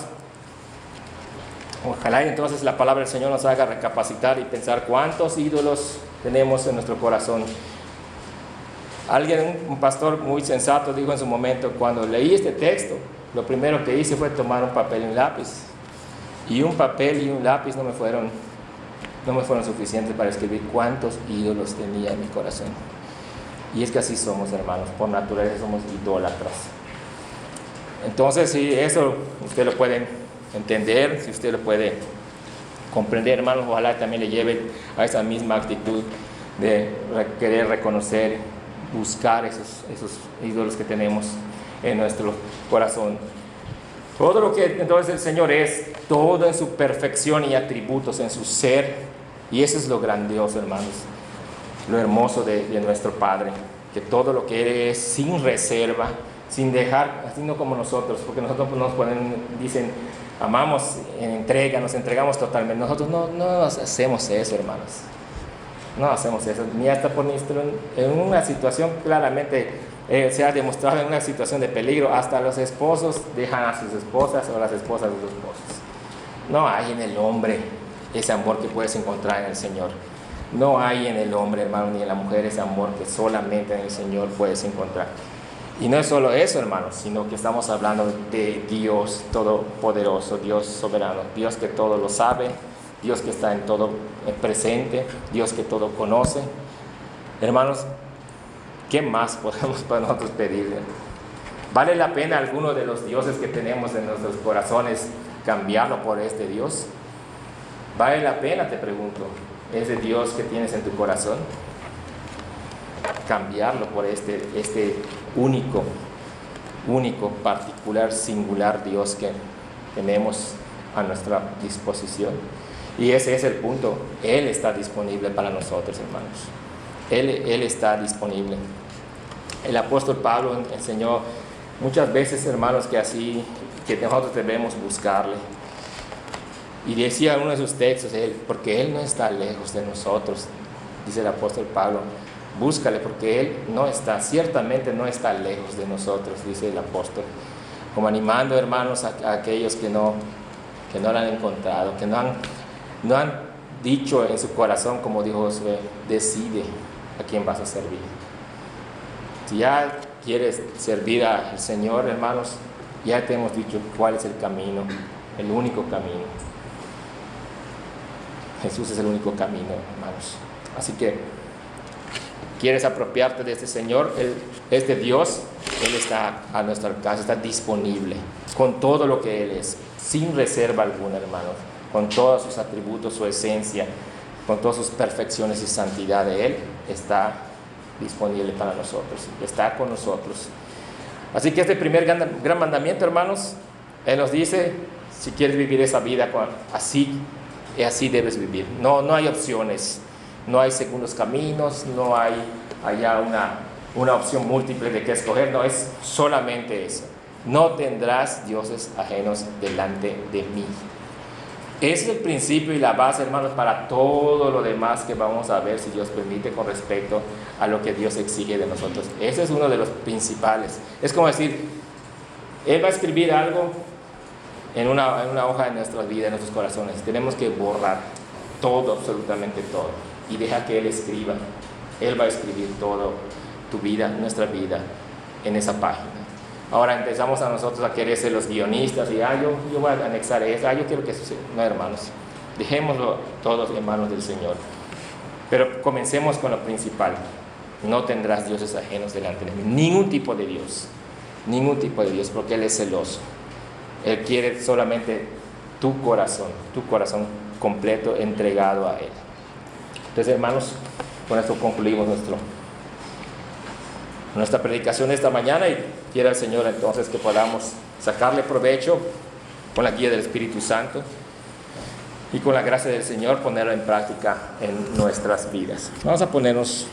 ojalá entonces la palabra del Señor nos haga recapacitar y pensar cuántos ídolos tenemos en nuestro corazón. Un pastor muy sensato dijo en su momento, cuando leí este texto, lo primero que hice fue tomar un papel y un lápiz. Y un papel y un lápiz no me fueron suficientes para escribir cuántos ídolos tenía en mi corazón. Y es que así somos, hermanos, por naturaleza somos idólatras. Entonces, si eso usted lo puede entender, si usted lo puede comprender, hermanos, ojalá también le lleve a esa misma actitud de querer reconocer, buscar esos ídolos que tenemos en nuestro corazón. Todo lo que entonces el Señor es, todo en su perfección y atributos, en su ser, y eso es lo grandioso, hermanos, lo hermoso de nuestro Padre, que todo lo que Él es sin reserva, sin dejar, así no como nosotros, porque nosotros dicen, amamos en entrega, nos entregamos totalmente. Nosotros no hacemos eso, hermanos. No hacemos eso, ni hasta en una situación claramente se ha demostrado, en una situación de peligro, hasta los esposos dejan a sus esposas o las esposas de sus esposos. No hay en el hombre ese amor que puedes encontrar en el Señor. No hay en el hombre, hermano, ni en la mujer ese amor que solamente en el Señor puedes encontrar. Y no es solo eso, hermanos, sino que estamos hablando de Dios todopoderoso, Dios soberano, Dios que todo lo sabe, Dios que está en todo presente, Dios que todo conoce. Hermanos, ¿qué más podemos para nosotros pedirle? ¿Vale la pena alguno de los dioses que tenemos en nuestros corazones cambiarlo por este Dios? ¿Vale la pena, te pregunto, ese Dios que tienes en tu corazón? Cambiarlo por este único, particular, singular Dios que tenemos a nuestra disposición. Y ese es el punto. Él está disponible para nosotros, hermanos. Él está disponible. El apóstol Pablo enseñó muchas veces, hermanos, que nosotros debemos buscarle. Y decía en uno de sus textos, porque Él no está lejos de nosotros, dice el apóstol Pablo. Búscale porque Él ciertamente no está lejos de nosotros, dice el apóstol. Como animando, hermanos, a aquellos que no lo han encontrado, que no han dicho en su corazón, como dijo Josué, decide a quién vas a servir. Si ya quieres servir al Señor, hermanos, ya te hemos dicho cuál es el camino, el único camino. Jesús es el único camino, hermanos. Así que, ¿quieres apropiarte de este Señor? Este Dios, Él está a nuestro alcance, está disponible, con todo lo que Él es, sin reserva alguna, hermanos, con todos sus atributos, su esencia, con todas sus perfecciones y santidad de Él, está disponible para nosotros, está con nosotros. Así que este primer gran mandamiento, hermanos, Él nos dice, si quieres vivir esa vida así debes vivir. No hay opciones, no hay segundos caminos, no hay allá una opción múltiple de qué escoger, no, es solamente eso. No tendrás dioses ajenos delante de mí. Ese es el principio y la base, hermanos, para todo lo demás que vamos a ver, si Dios permite, con respecto a lo que Dios exige de nosotros. Ese es uno de los principales. Es como decir, Él va a escribir algo en una hoja de nuestra vida, en nuestros corazones. Tenemos que borrar todo, absolutamente todo, y deja que Él escriba. Él va a escribir todo, tu vida, nuestra vida, en esa página. Ahora empezamos a nosotros a querer ser los guionistas y yo voy a anexar eso, yo quiero que eso sea. No, hermanos, dejémoslo todos en manos del Señor. Pero comencemos con lo principal. No tendrás dioses ajenos delante de mí. Ningún tipo de Dios, porque Él es celoso. Él quiere solamente tu corazón completo, entregado a Él. Entonces, hermanos, con esto concluimos nuestra predicación esta mañana, y quiera el Señor entonces que podamos sacarle provecho con la guía del Espíritu Santo y con la gracia del Señor ponerlo en práctica en nuestras vidas. Vamos a ponernos